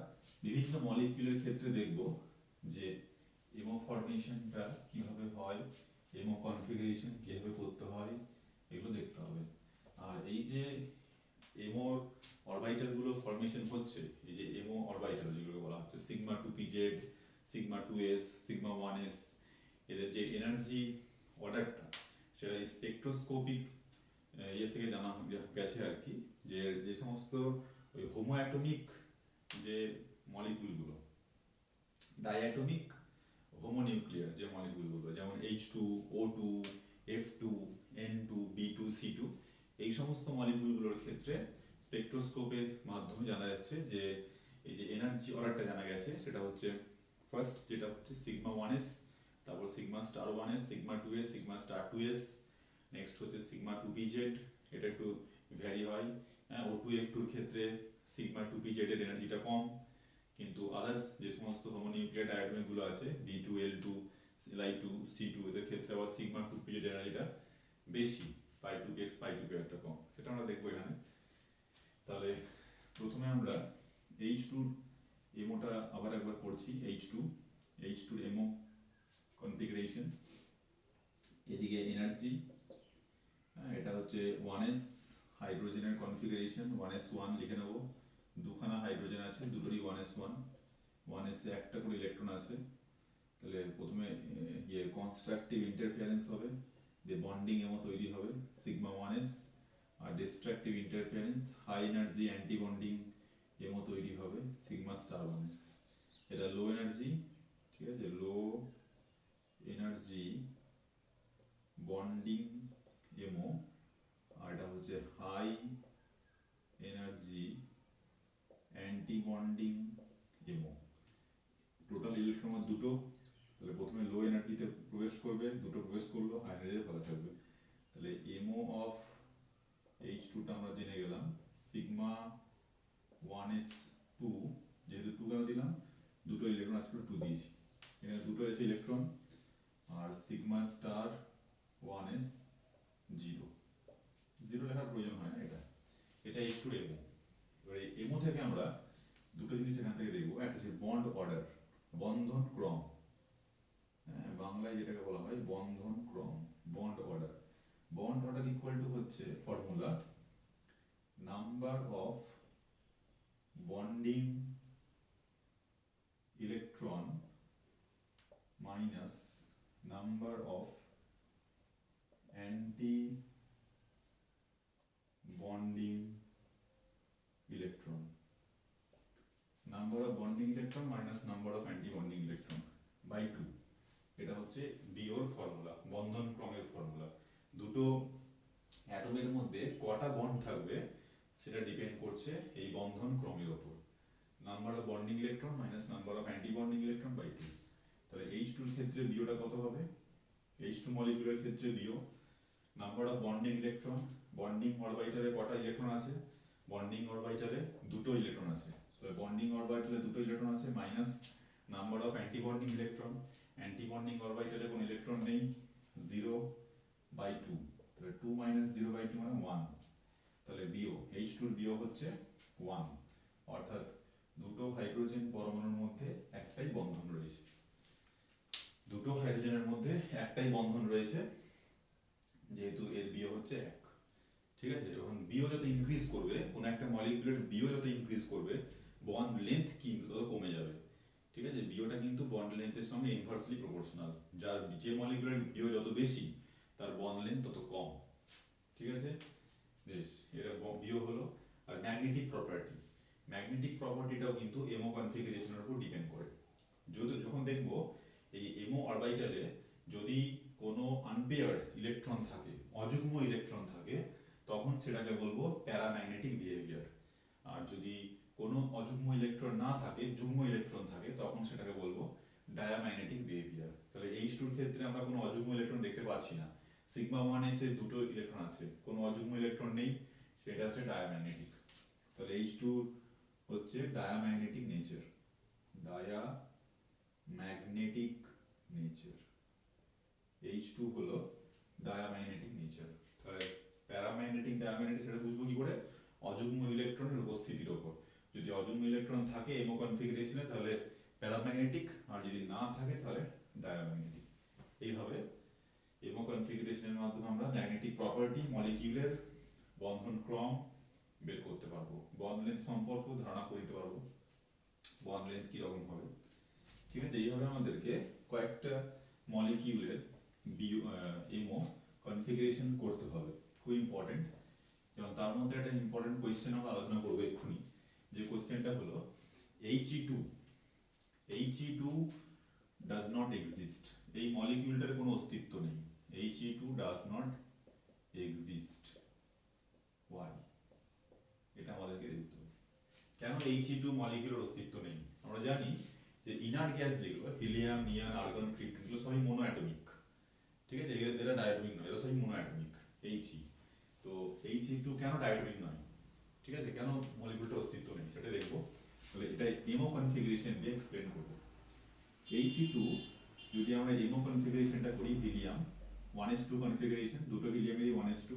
বিভিন্ন মলিকিউলের ক্ষেত্রে দেখব যে এমো ফরমেশনটা কিভাবে হয়, এমো কনফিগারেশন কিভাবে করতে হয়, এগুলো দেখতে হবে। আর এই যে এমো অরবিটাল গুলো ফরমেশন হচ্ছে, এই যে এমো অরবিটাল যেগুলো বলা হচ্ছে sigma 2pz, sigma 2s, sigma 1s, এদের যে এনার্জি অর্ডারটা সেটা স্পেকট্রোস্কোপিক ইয়ে থেকে জানা গেছে আর কি, যে যে সমস্ত ওই হোমো অ্যাটমিক যে মলিকিউলগুলো, ডাইঅ্যাটমিক হোমোনিউক্লিয়ার যে মলিকিউলগুলো, যেমন H2, O2, F2, N2, B2, C2, এই সমস্ত মলিকিউলগুলোর ক্ষেত্রে স্পেকট্রোস্কোপের মাধ্যমে জানা যাচ্ছে যে এই যে এনার্জি অর্ডারটা জানা গেছে, সেটা হচ্ছে ফার্স্ট যেটা হচ্ছে সিগমা 1s, তারপর sigma star 1s, sigma 2s, sigma star 2s, next হচ্ছে সিগমা 2pz, এটা একটু ভ্যারি হয়। O2 F2 এর ক্ষেত্রে সিগমা 2pz এর এনার্জিটা কম, কিন্তু আদার্স যে সমস্ত হোমোনিউক্লিয়ার ডায়াটমিক গুলো আছে B2, L2, Li2, C2, এদের ক্ষেত্রে আবার সিগমা 2pz এর এনার্জিটা বেশি, পাই 2px, পাই 2p একটা কম, সেটা আমরা দেখবো এখানে। তাহলে প্রথমে আমরা H2 এমোটা আবার একবার করছি, H2 এমো কনফিগারেশন। এদিকে এনার্জি, এটা হচ্ছে 1s হাইড্রোজেনের কনফিগারেশন, 1s1 লিখে নেব, দুখানা হাইড্রোজেন আছে, দুটোরই 1s1, 1s এ একটা করে ইলেকট্রন আছে। তাহলে প্রথমে ইয়ে কনস্ট্রাকটিভ ইন্টারফারেন্স হবে, দিয়ে বন্ডিং এমো তৈরি হবে সিগমা 1s, আর destructive interference high energy anti bonding MO তৈরি হবে সিগমা স্টার 1s। এটা লো এনার্জি, ঠিক আছে, লো এনার্জি বন্ডিং এমো, আর এটা হচ্ছে হাই এনার্জি অ্যান্টি বন্ডিং এমো। টোটাল ইলেকট্রন দুটো, তাহলে প্রথমে লো এনার্জিতে প্রবেশ করবে, দুটো প্রবেশ করলো, হাই এনার্জিতে ভালো থাকবে। তাহলে এমও অফ H2টা আমরা জেনে গেলাম, সিগমা 1s2, যেহেতু 2 কেন দিলাম, দুটো ইলেকট্রন আছে 2 দিয়েছি, এখানে দুটো আছে ইলেকট্রন, আর সিগমা স্টার 1s0, 0 লেখার প্রয়োজন হয় না, এটা H2 এমও। এবারে এমও থেকে আমরা দুটো জিনিস এখান থেকে দেখবো, একটা হচ্ছে বন্ড অর্ডার, বন্ধন ক্রম, হ্যাঁ বাংলায় যেটাকে বলা হয় বন্ধন ক্রম, bond order. Bond order equal to হচ্ছে formula number of bonding electron minus number of anti bonding electron, number of bonding electron minus number of anti bonding electron by 2। এটা হচ্ছে বিওর ফর্মুলা, বন্ধন ক্রমের ফর্মুলা। দুটো অ্যাটমের মধ্যে কটা বন্ড থাকবে সেটা depend করছে এই বন্ধন ক্রমের উপর। Number of bonding electron minus number of anti bonding electron by 2। তাহলে H2 এর ক্ষেত্রে বিওটা কত হবে? H2 মলিকিউলের ক্ষেত্রে BO number of bonding electron, bonding অরবিটালে কটা ইলেকট্রন আছে? বন্ডিং অরবিটালে দুটো ইলেকট্রন আছে, তো বন্ডিং অরবিটালে দুটো ইলেকট্রন আছে, minus number of anti bonding electron, anti bonding অরবিটালে কোনো ইলেকট্রন নেই, 0/2, তাহলে 2 - 0/2 মানে 1, তাহলে বিও H2 এর বিও হচ্ছে 1, অর্থাৎ দুটো হাইড্রোজেন পরমাণুর মধ্যে একটাই বন্ধন রয়েছে, দুটো হাইড্রোজেনের মধ্যে একটাই বন্ধন রয়েছে, যেহেতু এর বিও হচ্ছে 1। ঠিক আছে, যখন বিও যত ইনক্রিজ করবে, কোন একটা মলিকিউলের বিও যত ইনক্রিজ করবে, বন্ড লেন্থ কিন্তু তত কমে যাবে। ঠিক আছে, বিওটা কিন্তু বন্ড লেন্থের সঙ্গে ইনভার্সলি প্রপোর্শনাল, যার যে মলিকিউলের বিও যত বেশি তার বন্ড লেন্থ তত কম। ঠিক আছে, বেশ, এটা বিও হলো। আর ম্যাগনেটিক প্রপার্টি, ম্যাগনেটিক প্রপার্টিটাও কিন্তু এমও কনফিগারেশনের উপর ডিপেন্ড করে। যখন দেখব এই এমও অরবিটালে যদি কোনো আনপেয়ার্ড ইলেকট্রন থাকে, অযুগ্ম ইলেকট্রন থাকে, তখন সেটাকে বলবো প্যারাম্যাগনেটিক বিহেভিয়ার। আর যদি কোনো অযুগ্ম ইলেকট্রন না থাকে, যুগ্ম ইলেকট্রন থাকে, তখন সেটাকে বলবো ডায়াম্যাগনেটিক বিহেভিয়ার। তাহলে H2 এর ক্ষেত্রে আমরা কোনো অযুগ্ম ইলেকট্রন দেখতে পাচ্ছি না, সিগমা 1s এ দুটো ইলেকট্রন আছে, কোনো অযুগ্ম ইলেকট্রন নেই, সেটা হচ্ছে ডায়াম্যাগনেটিক। তাহলে H2 হচ্ছে diamagnetic nature, diamagnetic nature, H2 হলো ডায়াম্যাগনেটিক নেচার। তাহলে প্যারাম্যাগনেটিক ডায়াম্যাগনেটিক সেটা বুঝবো কি করে? অযুগ্ম ইলেকট্রনের উপস্থিতির উপর। যদি অযুগ্ম ইলেকট্রন থাকে এমও কনফিগারেশনে তাহলে প্যারাম্যাগনেটিক, আর যদি না থাকে তাহলে ডায়াম্যাগনেটিক। এইভাবে এমও কনফিগারেশনের মাধ্যমে আমরা ম্যাগনেটিক প্রপার্টি, মলিকিউলের বন্ধন ক্রম বের করতে পারবো, বন্ড লেন্থ সম্পর্কেও ধারণা করতে পারবো, বন্ড লেন্থ কিরকম হবে। ঠিক আছে, এইভাবে আমাদেরকে কয়েকটা মলিকিউলের এমও কনফিগারেশন করতে হবে, খুব ইম্পর্টেন্ট। যেমন তার মধ্যে একটা ইম্পর্টেন্ট কোয়েশ্চেন আমরা আলোচনা করবো এক্ষুনি, যে কোয়েশ্চেনটা হলো He2 does not exist, এই মলিকিউলটার কোনো অস্তিত্ব নেই, He2 does not exist, why? এটা আমাদেরকে দেখতে হবে, কেন He2 মলিকিউলের অস্তিত্ব নেই। আমরা জানি যে ইনার্ট গ্যাস যেগুলো, হিলিয়াম, নিয়ন, আর্গন, ক্রিপ্টন, এগুলো সবই মোনো অ্যাটমিক। ঠিক আছে, এরা ডায়াটমিক নয়, এরা সবই মোনো অ্যাটমিক, He। তো He2 কেন ডায়াটমিক নয়, ঠিক আছে, কেন মলিকিউলটার অস্তিত্ব নেই সেটা দেখবো। তাহলে এটা এমও কনফিগারেশন দিয়ে এক্সপ্লেন করব। He2 যদি আমরা এমও কনফিগারেশনটা করি, হিলিয়াম 1s2 কনফিগারেশন, দুটো হিলিয়ামেরই 1s2,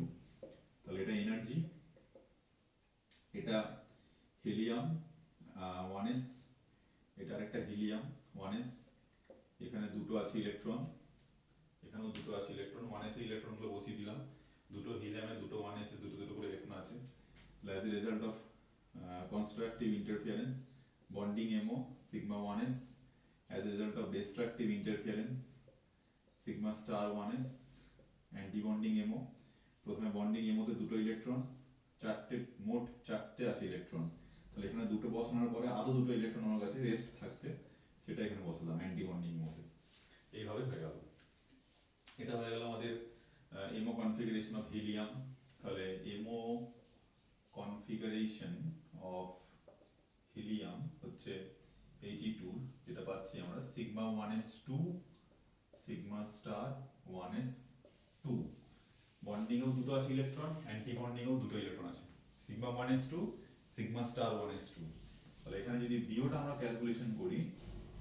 তাহলে এটা এনার্জি, এটা হিলিয়াম 1s, এটা আরেকটা হিলিয়াম 1s, এখানে দুটো আছে ইলেকট্রন, এখানেও দুটো আছে ইলেকট্রন, 1s এর ইলেকট্রনগুলো বসিয়ে দিলাম, দুটো হিলিয়ামে দুটো 1s এ দুটো দুটো করে ইলেকট্রন আছে। As a result of constructive interference, bonding MO sigma 1s, as a result of destructive interference sigma star 1s, anti-bonding MO, প্রথমে বন্ডিং এমোতে দুটো ইলেকট্রন, মোট চারটে আছে ইলেকট্রন, তাহলে এখানে দুটো বসানোর পরে আরো দুটো ইলেকট্রন আমার কাছে রেস্ট থাকছে, সেটা এখানে বসালাম অ্যান্টি বন্ডিং এমোতে। এইভাবে হয়ে গেল, এটা হয়ে গেল আমাদের এমও কনফিগারেশন অফ হিলিয়াম। তাহলে এমও কনফিগারেশন অফ হিলিয়াম হচ্ছে He2, যেটা পাচ্ছি আমরা sigma 1s2 sigma star 1s2, বন্ডিংয়েও দুটো আছে ইলেকট্রন, অ্যান্টি বন্ডিংয়েও দুটো ইলেকট্রন আছে, sigma 1s2 sigma star 1s2। তাহলে এখানে যদি বিওটা আমরা ক্যালকুলেশন করি,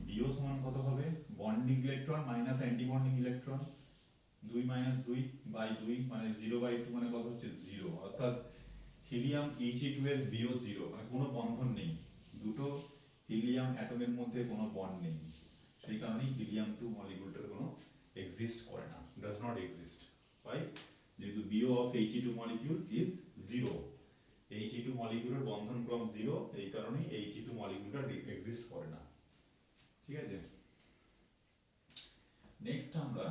বিও সমান কত হবে, bonding electron minus anti bonding electron, 2 minus 2 by 2 মানে 0/2 মানে কত হচ্ছে 0, অর্থাৎ হিলিয়াম He2 এর বিও 0, মানে কোনো বন্ধন নেই, দুটো হিলিয়াম অ্যাটমের মধ্যে কোনো বন্ড নেই, সেই কারণেই হিলিয়াম 2 মলিকিউলটার কোনো এক্সিস্ট করে না, ডাজ নট এক্সিস্ট। বাই, যেহেতু BO of He2 molecule is 0, He2 মলিকিউলের বন্ধন ক্রম 0, এই কারণেই He2 মলিকিউলটা এক্সিস্ট করে না। ঠিক আছে, নেক্সট আমরা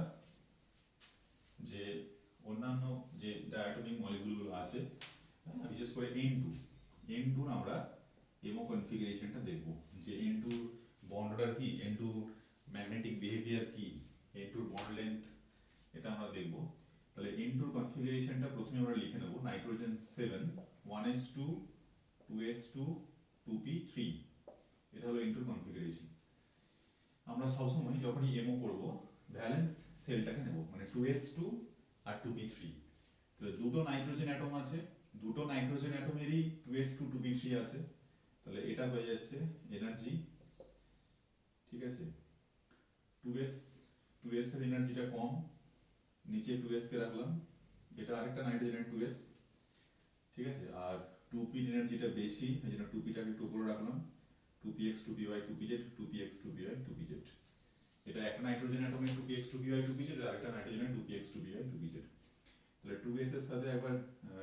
যে অন্যান্য যে ডায়াটমিক মলিকিউলগুলো আছে, বিশেষ করে N2 আমরা এমও কনফিগারেশনটা দেখব, যে N2 বন্ড অর্ডার কি, N2 ম্যাগনেটিক বিহেভিয়ার কি, N2 বন্ড লেন্থ, এটা আমরা দেখব। তাহলে N2 কনফিগারেশনটা প্রথমে আমরা লিখে নেব, নাইট্রোজেন 7 1s2 2s2 2p3, এটা হলো N2 কনফিগারেশন। আমরা সবসময় যখনই এমও করব ভ্যালেন্স সেলটাকে নেব, মানে 2s2 আর 2p3। তাহলে দুটো নাইট্রোজেন অ্যাটম আছে, দুটো নাইট্রোজেন অ্যাটমেরই 2s2 2p3 আছে, তাহলে এটা হয়ে যাচ্ছে এনার্জি। ঠিক আছে, 2s এর এনার্জিটা কম, নিচে 2s কে রাখলাম, এটা আরেকটা নাইট্রোজেনের 2s। ঠিক আছে, আর 2p এর এনার্জিটা বেশি, এই জন্য 2p টাকে একটু উপরে রাখলাম, 2px 2py 2pz 2px 2py 2pz। এটা একটা নাইট্রোজেন অ্যাটমের 2px 2py 2pz, আর আরেকটা নাইট্রোজেনের 2px 2py 2pz। তাহলে 2s এর সাথে একবার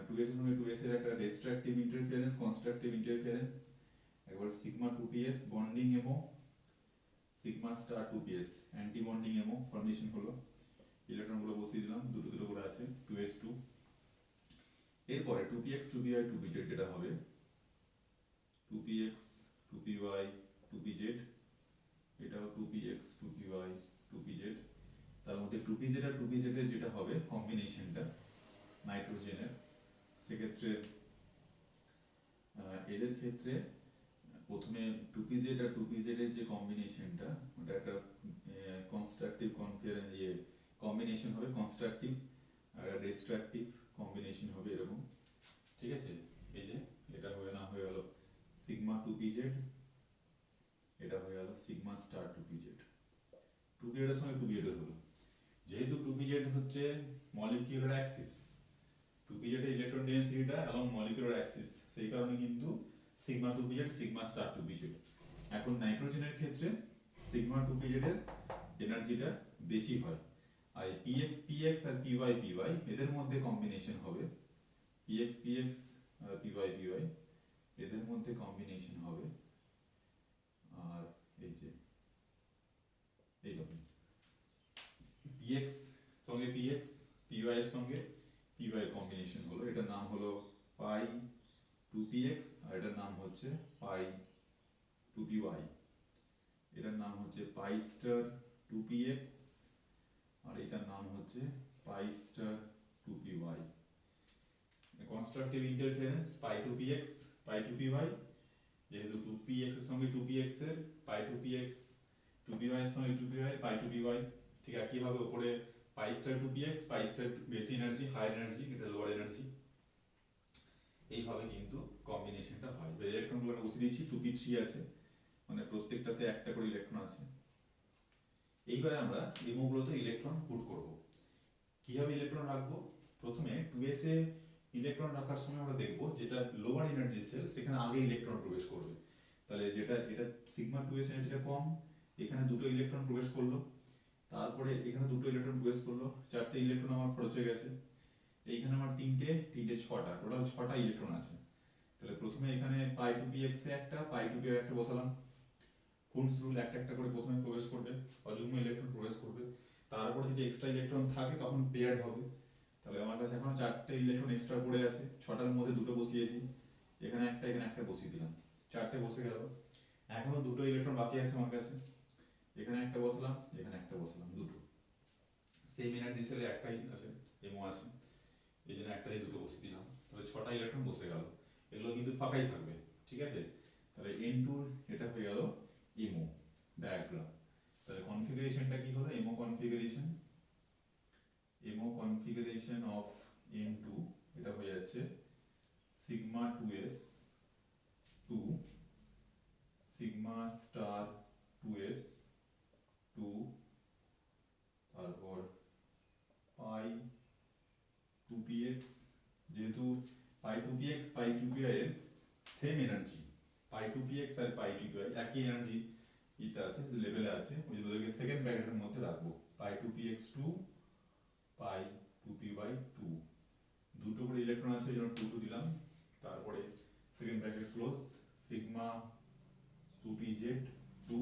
2s এর সঙ্গে 2s এর একটা ডিস্ট্রাকটিভ ইন্টারফারেন্স, কনস্ট্রাকটিভ ইন্টারফারেন্স, একবার sigma 2ps bonding MO, sigma star 2ps anti bonding MO formation হলো, ইলেকট্রনগুলো বসিয়ে দিলাম, দুটো দুটো করে আছে 2s2। এরপরে 2px 2py 2pz যেটা হবে 2px 2py 2pz, এটাও 2px 2py 2pz। তার মধ্যে 2pz আর 2pz এর যেটা হবে কম্বিনেশনটা নাইট্রোজেনের, সেক্ষেত্রে এদের ক্ষেত্রে প্রথমে 2pz আর 2pz এর যে কম্বিনেশনটা, ওটা একটা কনস্ট্রাকটিভ কম্বিনেশন হবে, কনস্ট্রাকটিভ আর ডিস্ট্রাকটিভ কম্বিনেশন হবে এরকম। ঠিক আছে, এই যে এটা হয়ে গেল সিগমা 2pz, এটা হয়ে গেল সিগমা স্টার 2pz। 2pz এর সঙ্গে 2pz এর হলো, যেহেতু 2pz হচ্ছে মলিকিউলার অ্যাক্সিস, 2pz এর ইলেকট্রন ডেনসিটিটা অ্যালং মলিকিউলার অ্যাক্সিস, সেই কারণে কিন্তু sigma 2pz sigma star 2pz। এখন নাইট্রোজেনের ক্ষেত্রে সিগমা 2pz এর এনার্জিটা বেশি হয়, আর px আর py এদের মধ্যে কম্বিনেশন হবে, px আর py এদের মধ্যে কম্বিনেশন হবে, আর এই যে এইরকম px সঙ্গে px, py এর সঙ্গে py কম্বিনেশন হলো, এটার নাম হলো পাই 2px, আর এটার নাম হচ্ছে পাই 2py, এটার নাম হচ্ছে পাই স্টার 2px, আর এটার নাম হচ্ছে পাই স্টার 2py। কনস্ট্রাকটিভ ইন্টারফারেন্স পাই 2px পাই 2py, যেহেতু 2px এর সঙ্গে 2px এর, পাই 2px 2py এর সঙ্গে 2py পাই 2py। ঠিক একইভাবে উপরে পাই স্টার 2px, পাই স্টার বেশি এনার্জি হাই এনার্জি, এটা লোয়ার এনার্জি, এইভাবে কিন্তু কম্বিনেশনটা হয়। এবার ইলেকট্রনগুলো বসিয়ে দিয়েছি, 2p3 আছে, মানে প্রত্যেকটাতে একটা করে ইলেকট্রন আছে। এইবারে আমরা এমোগুলোতে ইলেকট্রন পুট করব। কিভাবে ইলেকট্রন রাখবো, প্রথমে 2s এ ইলেকট্রন রাখার সময় আমরা দেখব যেটা লোয়ার এনার্জি সেল, সেখানে আগে ইলেকট্রন প্রবেশ করবে। তাহলে যেটা এটা সিগমা 2s এনার্জিটা কম, এখানে দুটো ইলেকট্রন প্রবেশ করলো, তারপরে এখানে দুটো ইলেকট্রন প্রবেশ করলো, চারটে ইলেকট্রন আমার খরচ হয়ে গেছে, এইখানে আমার তিনটে 6টা, টোটাল 6টা ইলেকট্রন আছে। তাহলে প্রথমে এখানে পাই 2px এ একটা, পাই 2py একটা বসালাম, কুন্স রুল একটা একটা করে প্রথমে প্রবেশ করবে, অযুগ্ম ইলেকট্রন প্রবেশ করবে, তারপর যদি এক্সট্রা ইলেকট্রন থাকে তখন পেয়ার্ড হবে। তাহলে আমার কাছে এখনো 4টে ইলেকট্রন এক্সট্রা পড়ে আছে, 6টার মধ্যে দুটো বসিয়েছি, এখানে একটা বসিয়ে দিলাম, 4টে বসে গেল। এখনো দুটো ইলেকট্রন বাকি আছে আমার কাছে, এখানে একটা বসালাম, এখানে একটা বসালাম, দুটো সেম এনার্জি সেলে একটাই আছে, এমও আছে, এই জন্য একটা দিয়ে দুটো বসিয়ে দিলাম, তাহলে 6টা ইলেকট্রন বসে গেল, এগুলো কিন্তু ফাঁকাই থাকবে। ঠিক আছে, তাহলে N2 এটা হয়ে গেল এমও ডায়াগ্রাম। তাহলে কনফিগারেশনটা কি হলো, এমও কনফিগারেশন অফ N2, এটা হয়ে যাচ্ছে sigma 2s two sigma star 2s 2 তারপর পাই 2px, যেহেতু পাই 2px পাই 2py এর সেম এনার্জি, পাই 2px আর পাই 2py একই এনার্জি ইতে আছে, যে লেভেলে আছে, ওই জন্য ওদেরকে সেকেন্ড ব্র্যাকেটের মধ্যে রাখবো। পাই 2px 2 পাই 2py 2, দুটো করে ইলেকট্রন আছে এই জন্য 2 2 দিলাম। তারপরে second bracket close, sigma 2pz 2,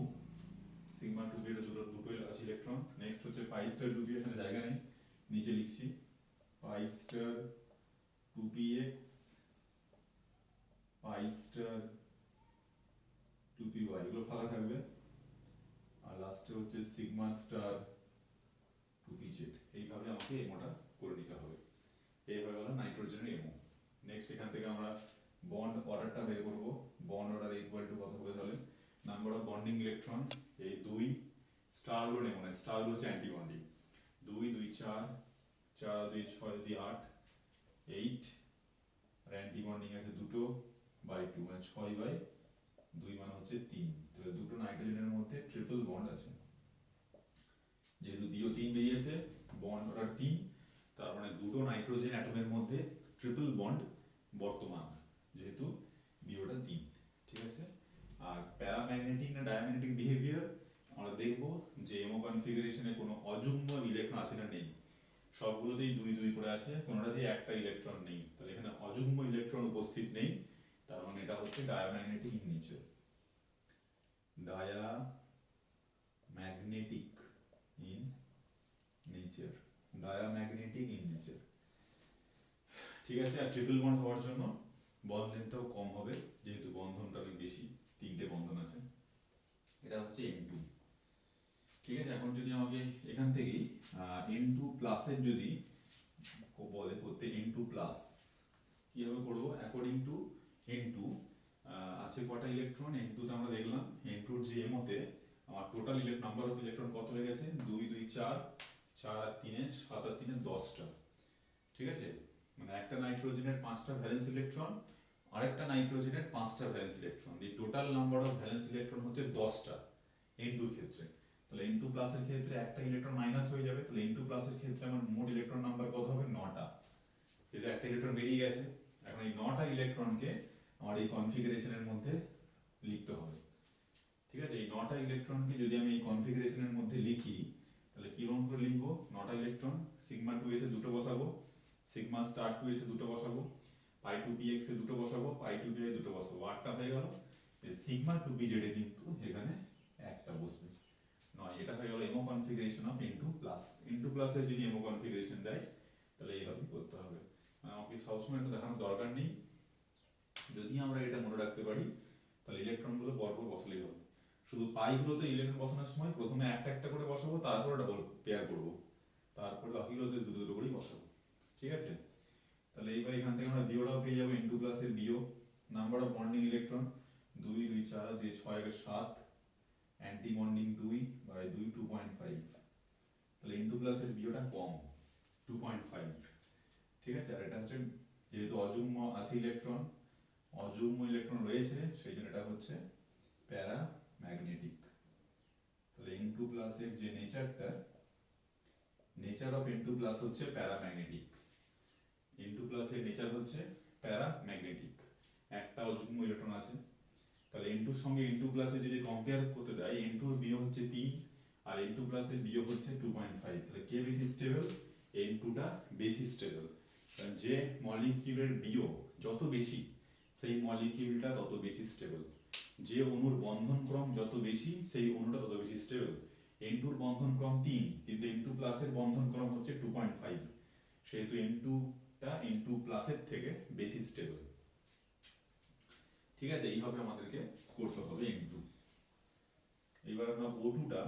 sigma 2p এর দুটো আছে ইলেকট্রন। নেক্সট হচ্ছে পাই স্টার 2p, এখানে জায়গা নেই, নিচে লিখছি পাই স্টার 2px পাই স্টার 2py, এগুলো ফাঁকা থাকবে। আর লাস্টে হচ্ছে সিগমা স্টার 2pz। এইভাবে আমাকে এমোটা করে নিতে হবে। এই হয়ে গেল নাইট্রোজেনের এমো। নেক্সট এখান থেকে আমরা বন্ড অর্ডারটা বের করব। বন্ড অর্ডার ইকুয়াল টু কত হবে তাহলে, নাম্বার অফ বন্ডিং ইলেকট্রন, এই 2 স্টার গুলো নেব না, স্টার গুলো হচ্ছে অ্যান্টি বন্ডিং, 2 2 4 4 2 6 2 8 8, আর অ্যান্টি বন্ডিং আছে দুটো বাই 2 মানে 6 বাই 2 মানে হচ্ছে 3। তাহলে দুটো নাইট্রোজেনের মধ্যে ট্রিপল বন্ড আছে, যেহেতু বিও 3 বেরিয়েছে, বন্ড অর্ডার 3, তার মানে দুটো নাইট্রোজেন অ্যাটমের মধ্যে ট্রিপল বন্ড বর্তমান, যেহেতু বিওটা 3। ঠিক আছে। আর প্যারাম্যাগনেটিক না ডায়াম্যাগনেটিক বিহেভিয়ার আমরা দেখব যে এমও কনফিগারেশনে কোনো অযুগ্ম ইলেকট্রন আছে না নেই, সবগুলোতেই 2 2 করে আছে, কোনোটাতেই একটা ইলেকট্রন নেই, তাহলে এখানে অযুগ্ম ইলেকট্রন উপস্থিত নেই, তার মানে এটা হচ্ছে diamagnetic in nature. Diamagnetic in nature, diamagnetic in nature. ঠিক আছে। আর ট্রিপল বন্ড হওয়ার জন্য বন্ড লেন্থটাও কম হবে, যেহেতু বন্ধনটা অনেক বেশি, 3টে বন্ধন আছে। এটা হচ্ছে N2। ঠিক আছে। এখন যদি আমাকে এখান থেকেই N2 প্লাসের যদি বলে করতে, N2 প্লাস কিভাবে করবো, অ্যাকর্ডিং টু N2 আছে কটা ইলেকট্রন, N2 তে আমরা দেখলাম N2 এর যে এমোতে আমার টোটাল নাম্বার অফ ইলেকট্রন কত হয়ে গেছে, 2 2 4 4 আর 3 7 আর 3 10টা। ঠিক আছে। মানে একটা নাইট্রোজেনের 5টা ভ্যালেন্স ইলেকট্রন, আরেকটা নাইট্রোজেনের 5টা ভ্যালেন্স ইলেকট্রন, এই total number of valence electron হচ্ছে 10টা N2 এর ক্ষেত্রে। তাহলে N2 প্লাস এর ক্ষেত্রে একটা ইলেকট্রন মাইনাস হয়ে যাবে, তাহলে N2 প্লাস এর ক্ষেত্রে আমার মোট ইলেকট্রন নাম্বার কত হবে, 9টা। যেহেতু একটা ইলেকট্রন বেরিয়ে গেছে, এখন এই 9টা ইলেকট্রনকে আমার এই কনফিগারেশনের মধ্যে লিখতে হবে। ঠিক আছে। এই 9টা ইলেকট্রনকে যদি আমি এই কনফিগারেশনের মধ্যে লিখি, তাহলে কিরকম করে লিখবো, 9টা ইলেকট্রন সিগমা 2s এ দুটো বসাবো, সিগমা স্টার 2s এ দুটো বসাবো, পাই 2px এ দুটো বসাবো, পাই 2py এ দুটো বসাবো, 8টা হয়ে গেল। এই সিগমা 2pz এ কিন্তু এখানে একটা বসবে, নয়। এটা হয়ে গেল MO configuration of N2 plus. N2 plus এর যদি এমও কনফিগারেশন দেয়, তাহলে এইভাবে করতে হবে। আমাকে সবসময় এটা দেখানোর দরকার নেই, যদি আমরা এটা মনে রাখতে পারি তাহলে ইলেকট্রনগুলো পরপর বসালেই হবে। শুধু পাইগুলোতে ইলেকট্রন বসানোর সময় প্রথমে একটা একটা করে বসাবো, তারপরে ডাবল পেয়ার করবো, তারপরে বাকিগুলোতে দুটো দুটো করেই বসাবো। ঠিক আছে। তাহলে এইবার এখান থেকে আমরা বিওটাও পেয়ে যাবো, N2 প্লাস এর BO, number of bonding electron 2 2 4 2 6 7, anti bonding 2 by 2 2.5, তাহলে N2 প্লাস এর বিওটা কম 2.5। ঠিক আছে। আর এটা হচ্ছে যেহেতু অযুগ্ম আছে ইলেকট্রন, অযুগ্ম ইলেকট্রন রয়েছে, সেই জন্য এটা হচ্ছে প্যারাম্যাগনেটিক। তাহলে N2 প্লাস এর যে নেচারটা, নেচার অফ N2 প্লাস হচ্ছে প্যারাম্যাগনেটিক। N2 প্লাস এর নেচার হচ্ছে প্যারাম্যাগনেটিক, একটা অযুগ্ম ইলেকট্রন আছে। তাহলে N2 এর সঙ্গে N2 প্লাস এর যদি কম্পেয়ার করতে দেয়, N2 এর বিয়োগ হচ্ছে 3 আর N2 প্লাস এর বিয়োগ হচ্ছে 2.5, তাহলে কে বেশি স্টেবল, N2 টা বেশি স্টেবল। কারণ যে মলিকিউলের বিয়োগ যত বেশি, সেই মলিকিউলটা তত বেশি স্টেবল। যে অণুর বন্ধন ক্রম যত বেশি, সেই অণুটা তত বেশি স্টেবল। N2 এর বন্ধন ক্রম 3, কিন্তু N2 প্লাস এর বন্ধন ক্রম হচ্ছে 2.5, সেহেতু N2 টা N2 প্লাস এর থেকে বেশি স্টেবল। ঠিক আছে। এইভাবে আমাদেরকে করতে হবে N2। এবার আমরা O2 টা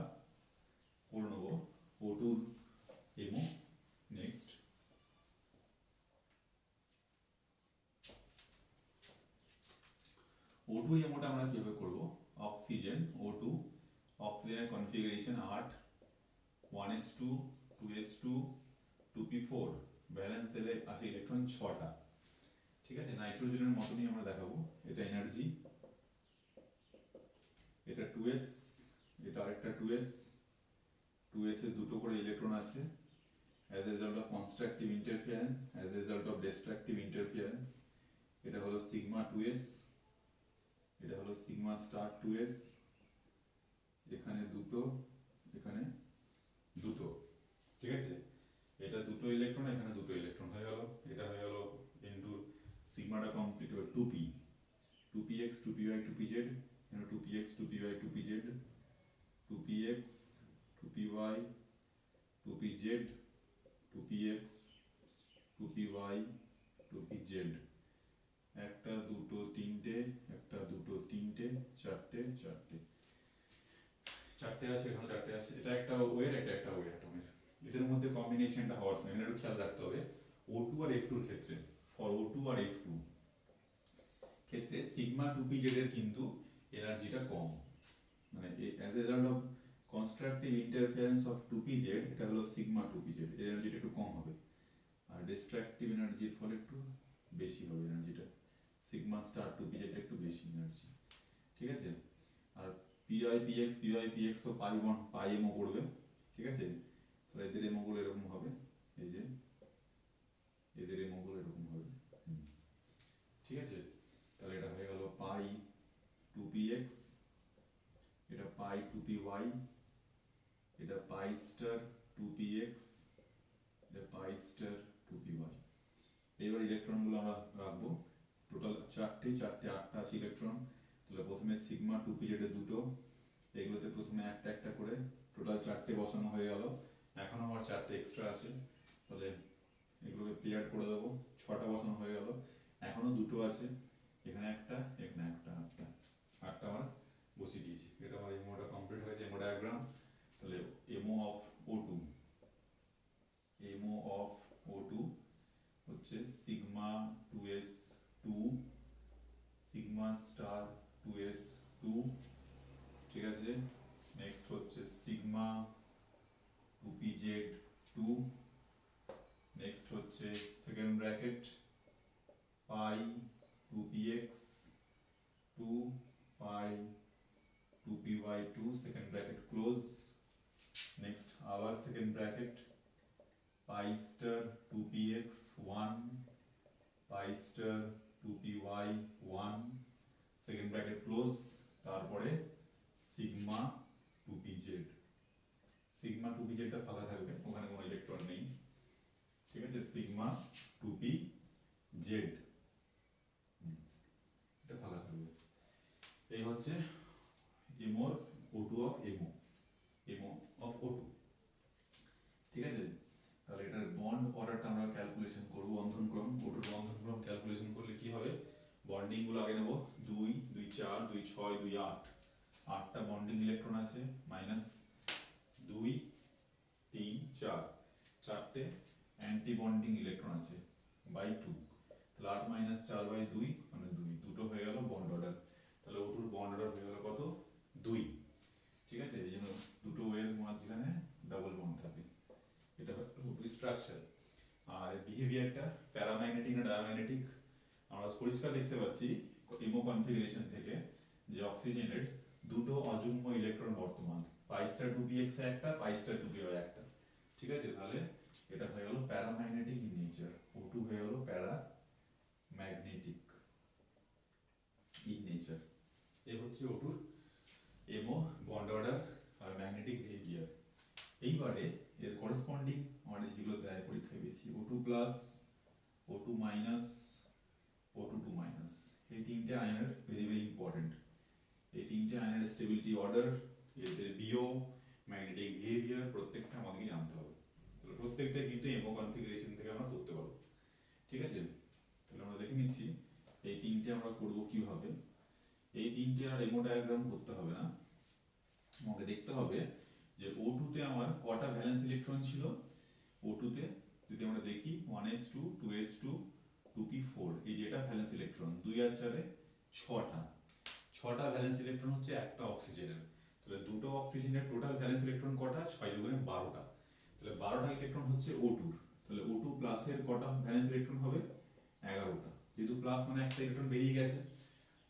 করে নেব, O2 এমো। নেক্সট O2 এমোটা আমরা কিভাবে করব, অক্সিজেন O2, অক্সিজেনের configuration 8 1s2 2s2 2p4, balance সেলে আছে ইলেকট্রন 6টা। ঠিক আছে। নাইট্রোজেনের মতনই আমরা দেখাবো, এটা এনার্জি এটা 2s, এটা আরেকটা 2s, 2s এর দুটো করে ইলেকট্রন আছে as a result of constructive interference, as a result of destructive interference. এটা হলো সিগমা 2s, এটা হলো সিগমা স্টার 2s, এখানে দুটো, এখানে দুটো, ঠিক আছে। এটা দুটো ইলেকট্রন, এখানে দুটো ইলেকট্রন হয়ে গেল, এটা হয়ে গেল ইনটু সিগমাটা কমপ্লিট হবে 2p, 2px 2py 2pz, এখানে 2px 2py 2pz, 2px 2py 2pz, 2px 2py 2pz, একটা দুটো তিনটে, একটা দুটো তিনটে, চারটে চারটে, চারটে আছে, এখানে চারটে আছে। এটা একটা ওয়ের, এটা একটা ওয়ে অ্যাটমের, এদের মধ্যে কম্বিনেশনটা হওয়ার সময় একটু খেয়াল রাখতে হবে। O2 আর F2 এর ক্ষেত্রে, ফর O2 আর F2 ক্ষেত্রে সিগমা 2pz এর কিন্তু এনার্জিটা কম, মানে as a result of constructive interference of 2pz, এটা হলো সিগমা 2pz, এর এনার্জিটা একটু কম হবে, আর ডিস্ট্রাকটিভ এনার্জির ফলে একটু বেশি হবে এনার্জিটা, সিগমা স্টার 2pz টা একটু বেশি এনার্জি, ঠিক আছে। আর py px তো পাই বন্ড পাই এমও করবে, ঠিক আছে। তাহলে এদের এমও গুলো এরকম হবে, এই যে এদের এমও গুলো এরকম হবে, ঠিক আছে। তাহলে এটা হয়ে গেল পাই 2px, এটা পাই 2py, এটা পাই স্টার 2px, এটা পাই স্টার 2py। এইবার ইলেকট্রনগুলো আমরা রাখবো, টোটাল চারটে চারটে আটটা আছে ইলেকট্রন। তাহলে প্রথমে সিগমা 2pz এর দুটো, এগুলোতে প্রথমে একটা একটা করে টোটাল চারটে বসানো হয়ে গেল, এখন আমার চারটে এক্সট্রা আছে, তাহলে এগুলোকে পেয়ার করে দেবো, ছটা বসানো হয়ে গেল, এখনো দুটো আছে, এখানে একটা, এখানে একটা, আটটা, আটটা আমার বসিয়ে দিয়েছি। এটা আমার এমওটা কমপ্লিট হয়েছে, এমও ডায়াগ্রাম। তাহলে এমও of O2, M O of O2 হচ্ছে sigma 2s 2, sigma star 2s 2, ঠিক আছে। নেক্সট হচ্ছে সিগমা 2pz 2, নেক্সট হচ্ছে second bracket pi 2px 2, pi 2py 2, second bracket close. Next আবার second bracket pi star 2px 1, pi star 2py 1, second bracket close. তারপরে sigma 2pz, sigma 2pz টা ফাঁকা থাকবে, ওখানে কোনো ইলেকট্রন নেই, ঠিক আছে। সিগমা 2pz, এটা ফাঁকা থাকবে। এই হচ্ছে এমো O2 of Emo, Emo of O2, ঠিক আছে। তাহলে এটার বন্ড অর্ডারটা আমরা ক্যালকুলেশন করব, বন্ধনক্রম, O2 এর বন্ধনক্রম ক্যালকুলেশন করলে কি হবে, বন্ডিং গুলো আগে নেব, 2 2 4 2 6 2 8, আটটা বন্ডিং ইলেকট্রন আছে, মাইনাস 2 3 4, চারটে অ্যান্টি বন্ডিং ইলেকট্রন আছে বাই 2, তাহলে 8 মাইনাস 4 বাই 2 মানে 2, দুটো হয়ে গেল বন্ড অর্ডার। তাহলে O2 এর বন্ড অর্ডার হয়ে গেল কত, 2, ঠিক আছে। এই জন্য দুটো ওয়ের মাঝখানে ডাবল বন্ড থাকে, এটা O2 স্ট্রাকচার। আর বিহেভিয়ারটা প্যারাম্যাগনেটিক না ডায়াম্যাগনেটিক, আমরা পরিষ্কার দেখতে পাচ্ছি এমও কনফিগারেশন থেকে যে অক্সিজেনের দুটো অযুগ্ম ইলেকট্রন বর্তমান, পাই স্টার 2px এ একটা, পাই স্টার 2py একটা, ঠিক আছে। তাহলে এটা হয়ে গেল প্যারাম্যাগনেটিক ইন নেচার, O2 হয়ে গেল প্যারাম্যাগনেটিক ইন নেচার। এই হচ্ছে O2 এমও বন্ড অর্ডার আর ম্যাগনেটিক বিহেভিয়ার। এইবারে এর করেসপন্ডিং আমাদের যেগুলো দেয় পরীক্ষায় বেশি, O2 plus, O2 minus, O2 2 minus, এই তিনটে আয়নের ভেরি ভেরি ইম্পর্টেন্ট। এই তিনটে আয়নের স্টেবিলিটি অর্ডার, এদের বিও, ম্যাগনেটিক বিহেভিয়ার, প্রত্যেকটা আমাদেরকে জানতে হবে। তাহলে প্রত্যেকটা কিন্তু এমও কনফিগারেশন থেকে আমরা করতে পারবো, ঠিক আছে। তাহলে আমরা দেখে নিচ্ছি এই তিনটে আমরা করব কিভাবে। এই তিনটে আর এমও ডায়াগ্রাম করতে হবে না, আমাকে দেখতে হবে যে O2 তে আমার কটা ভ্যালেন্স ইলেকট্রন ছিল। O2 তে যদি আমরা দেখি 1s2 2s2 2p4, এই যেটা ভ্যালেন্স ইলেকট্রন, 2 আর 4 এ 6টা, 6টা ভ্যালেন্স ইলেকট্রন হচ্ছে একটা অক্সিজেনের। তাহলে দুটো অক্সিজেনের টোটাল ভ্যালেন্স ইলেকট্রন কটা, 6 দুগুণে 12টা, তাহলে 12টা ইলেকট্রন হচ্ছে O2 র। তাহলে O2 প্লাসের কটা ভ্যালেন্স ইলেকট্রন হবে, 11টা, যেহেতু প্লাস মানে একটা ইলেকট্রন বেরিয়ে গেছে,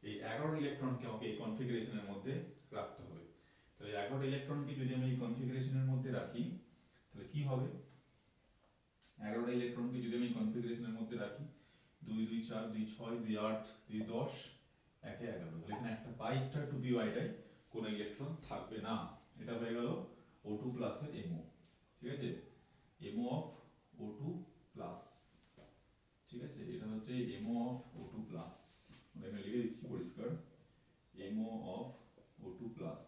এই 11টা ইলেকট্রনকে আমাকে এই কনফিগারেশনের মধ্যে রাখতে হবে। তাহলে 11টা ইলেকট্রনকে যদি আমি এই কনফিগারেশনের মধ্যে রাখি তাহলে কি হবে, 11টা ইলেকট্রনকে যদি আমি কনফিগারেশনের মধ্যে রাখি 2 2 4 2 6 2 8 2 10 1 11, তাহলে এখানে একটা পাই স্টার 2p-টাই কোনো ইলেকট্রন থাকবে না। এটা হয়ে গেল O2 প্লাসের MO। ঠিক আছে, MO অফ O2 প্লাস। ঠিক আছে, এটা হচ্ছে MO অফ O2 প্লাস, আমরা এখানে লিখে দিচ্ছি পরিষ্কার, MO of O2 plus.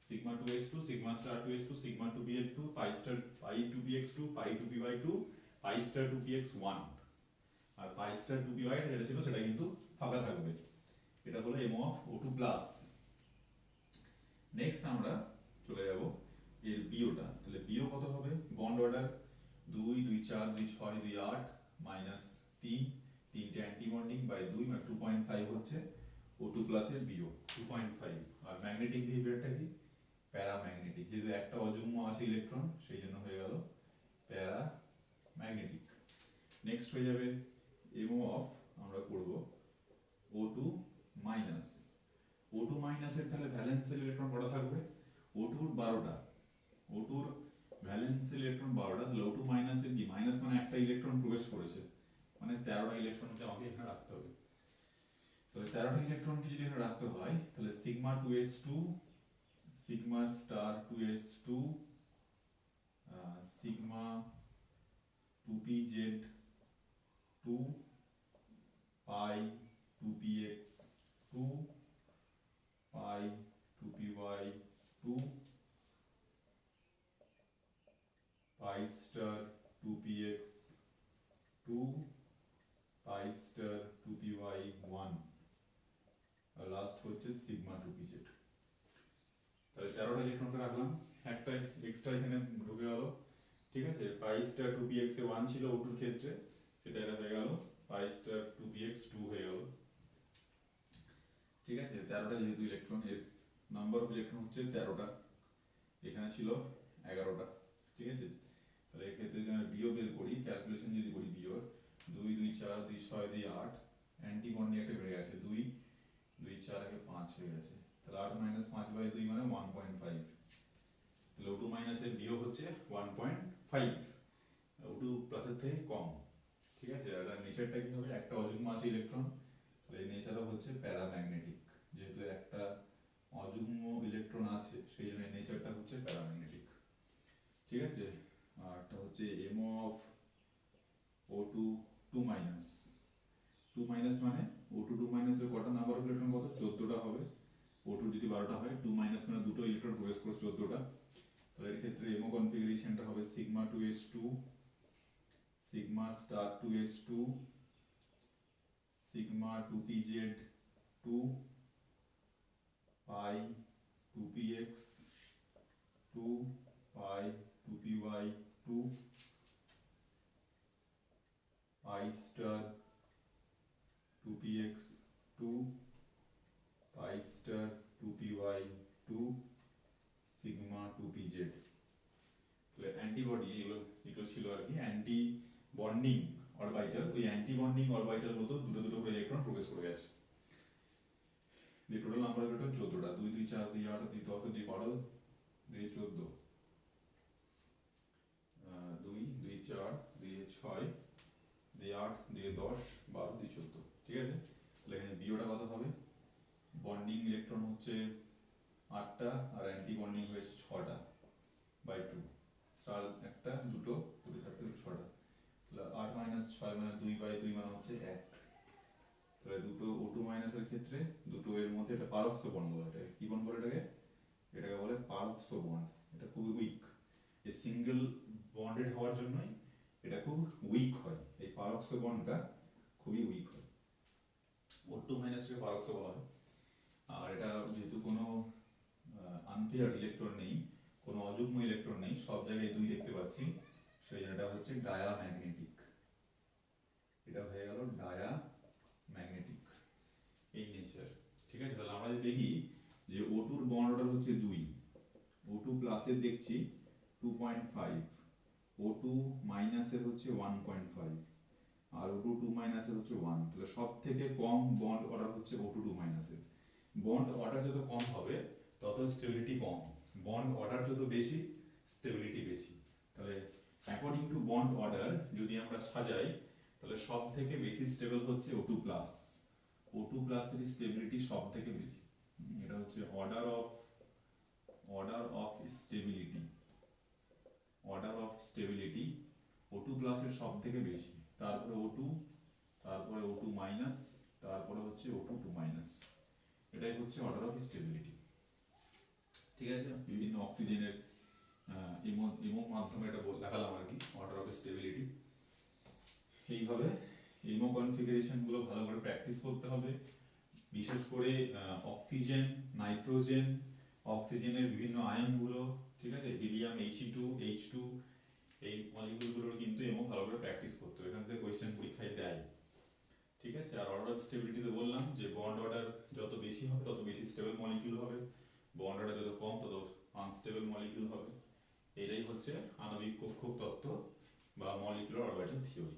sigma 2s2 sigma star 2s2 sigma 2px2 pi star pi 2px2 pi 2py2 pi star 2px1 আর pi star 2py যেটা ছিল সেটা কিন্তু ফাঁকা থাকবে। এটা হলো MO of O2 plus. Next আমরা চলে যাব এর বিওটা। তাহলে বিও কত হবে, বন্ড অর্ডার 2 2 4 2 6 2 8 মাইনাস 3 তিনটে অ্যান্টি বন্ডিং বাই 2 মানে 2.5 হচ্ছে O2 প্লাসের বিও 2.5। আর ম্যাগনেটিক বিহেভিয়ারটা কি, প্যারাম্যাগনেটিক, যেহেতু একটা অযুগ্ম আছে ইলেকট্রন সেই জন্য হয়ে গেল প্যারাম্যাগনেটিক। নেক্সট হয়ে যাবে MO অফ, আমরা করব O2 মাইনাস। O2 মাইনাসের তাহলে ভ্যালেন্সের ইলেকট্রন কটা থাকবে, O2 র 12টা, O2 র ভ্যালেন্স ইলেকট্রন 12টা, তাহলে O2 মাইনাসের কি, মাইনাস মানে একটা ইলেকট্রন প্রবেশ করেছে, মানে 13টা ইলেকট্রনকে আমাকে এখানে রাখতে হবে। তাহলে 13টা ইলেকট্রনকে যদি এখানে রাখতে হয় তাহলে sigma 2s2 sigma star 2s2 sigma 2pz2 pi 2px2 pi 2py2 pi star 2px2 pi star 2py1 আর লাস্ট হচ্ছে sigma 2pz। তাহলে 13টা ইলেকট্রনকে রাখলাম, একটা এক্সট্রা এখানে ঢুকে গেল। ঠিক আছে, পাই স্টার 2px এ 1 ছিল O2 এর ক্ষেত্রে, সেটা এটা হয়ে গেল পাই স্টার 2px 2 হয়ে গেল। ঠিক আছে, 13টা যেহেতু ইলেকট্রন, এর নাম্বার অফ ইলেকট্রন হচ্ছে 13টা, এখানে ছিল 11টা। ঠিক আছে, তাহলে এই ক্ষেত্রে যদি আমরা বিও বের করি, ক্যালকুলেশন যদি করি বিও 2 2 4 2 6 2 8 অ্যান্টি বন্ডিং একটা বেড়ে গেছে 2 2 4 আগে 5 হয়ে গেছে, তাহলে 8 মাইনাস 5 বাই 2 মানে 1.5। তাহলে O2 মাইনাসের বিও হচ্ছে 1.5, O2 প্লাসের থেকে কম। ঠিক আছে, আর নেচারটা কি হবে, একটা অযুগ্ম আছে ইলেকট্রন, তাহলে এই নেচারও হচ্ছে প্যারাম্যাগনেটিক, যেহেতু একটা অযুগ্ম ইলেকট্রন আছে সেই জন্য নেচারটা হচ্ছে প্যারাম্যাগনেটিক। ঠিক আছে, আরটা হচ্ছে MO of O2 2 minus, 2 minus মানে O2 2 মাইনাসের কটা নাম্বার অফ ইলেকট্রন কত, 14টা হবে। O2 যদি 12টা হয়, 2 মাইনাস মানে দুটো ইলেকট্রন প্রবেশ করে 14টা, তাহলে এর ক্ষেত্রে MO কনফিগারেশনটা হবে sigma 2s2 sigma star 2s2 sigma 2pz2 pi 2px2 pi 2py2 pi star 2px2 pi star 2py2 sigma 2pz। Antibody এগুলো ছিল আর কি অ্যান্টি বন্ডিং অরবিটাল, ওই অ্যান্টি বন্ডিং অরবিটাল মতো দুটো দুটো করে ইলেকট্রন প্রবেশ করে গেছে। দিয়ে টোটাল নাম্বার অফ ইলেকট্রন 14টা, 2 2 4 2 8 2 10 2 12 2 14 2 2 4 2 6 2 8 2 10 12 2 14। ঠিক আছে, তাহলে এখানে বিওটা কত হবে, বন্ডিং ইলেকট্রন হচ্ছে 8টা আর অ্যান্টি বন্ডিং হয়েছে 6টা বাই 2, স্টার একটা দুটো দুটো চারটে 6টা, তাহলে 8 মাইনাস 6 মানে 2 বাই 2 মানে হচ্ছে 1। তাহলে দুটো O2 মাইনাসের ক্ষেত্রে দুটো এর মধ্যে একটা পারক্স বন্ড বলে, এটাকে কি বন্ড বলে, এটাকে বলে পারক্স বন্ড। এটা খুবই উইক, এই সিঙ্গেল বন্ডেড হওয়ার জন্যই এটা খুব উইক হয়, এই পারক্স বন্ডটা খুবই উইক হয়, O2 মাইনাসকে পারক্স বলা হয়। আর এটা যেহেতু কোনো আনপেয়ার ইলেকট্রন নেই, কোনো অযুগ্ম ইলেকট্রন নেই, সব জায়গায় 2 দেখতে পাচ্ছি, সেই জন্য এটা হচ্ছে ডায়াম্যাগনেটিক। এটা হয়ে গেল ডায়াম্যাগনেটিক, এই নেচার। ঠিক আছে, তাহলে আমরা যদি দেখি যে O2 এর বন্ড অর্ডার হচ্ছে 2, O2 প্লাসের দেখছি 2.5, O2 মাইনাসের হচ্ছে 1.5, আর O2 2 মাইনাসের হচ্ছে 1, তাহলে সব থেকে কম বন্ড অর্ডার হচ্ছে O2 2 মাইনাসের। বন্ড অর্ডার যত কম হবে তত স্টেবিলিটি কম, বন্ড অর্ডার যত বেশি স্টেবিলিটি বেশি। তাহলে অ্যাকর্ডিং টু বন্ড অর্ডার যদি আমরা সাজাই তাহলে সব থেকে বেশি স্টেবল হচ্ছে O2 প্লাস। O2 প্লাসের স্টেবিলিটি সব থেকে বেশি। এটা হচ্ছে order of stability, order of stability O2 প্লাসের সব থেকে বেশি, তারপরে O2, তারপরে O2 মাইনাস, তারপরে হচ্ছে O2 2 মাইনাস। এটাই হচ্ছে অর্ডার অফ স্টেবিলিটি। ঠিক আছে, বিভিন্ন অক্সিজেনের ইমো মাধ্যমে এটা দেখালাম আর কি, অর্ডার অফ স্টেবিলিটি। এইভাবে ইমো কনফিগারেশন গুলো ভালো করে প্র্যাকটিস করতে হবে, বিশেষ করে অক্সিজেন, নাইট্রোজেন, অক্সিজেনের বিভিন্ন আয়নগুলো, ঠিক আছে, হিলিয়াম, He2, H2, এই মলিকিউলগুলোর কিন্তু এমন ভালো করে প্র্যাকটিস করতে হবে, এখান থেকে কোয়েশ্চেন পরীক্ষায় দেয়। ঠিক আছে, আর অর্ডার অফ স্টেবিলিটিতে বললাম যে বন্ড অর্ডার যত বেশি হবে তত বেশি স্টেবল মলিকিউল হবে, বন্ড অর্ডার যত কম তত আনস্টেবল মলিকিউল হবে। এটাই হচ্ছে আণবিক কক্ষক তত্ত্ব বা মলিকুলার অরবিটাল থিওরি।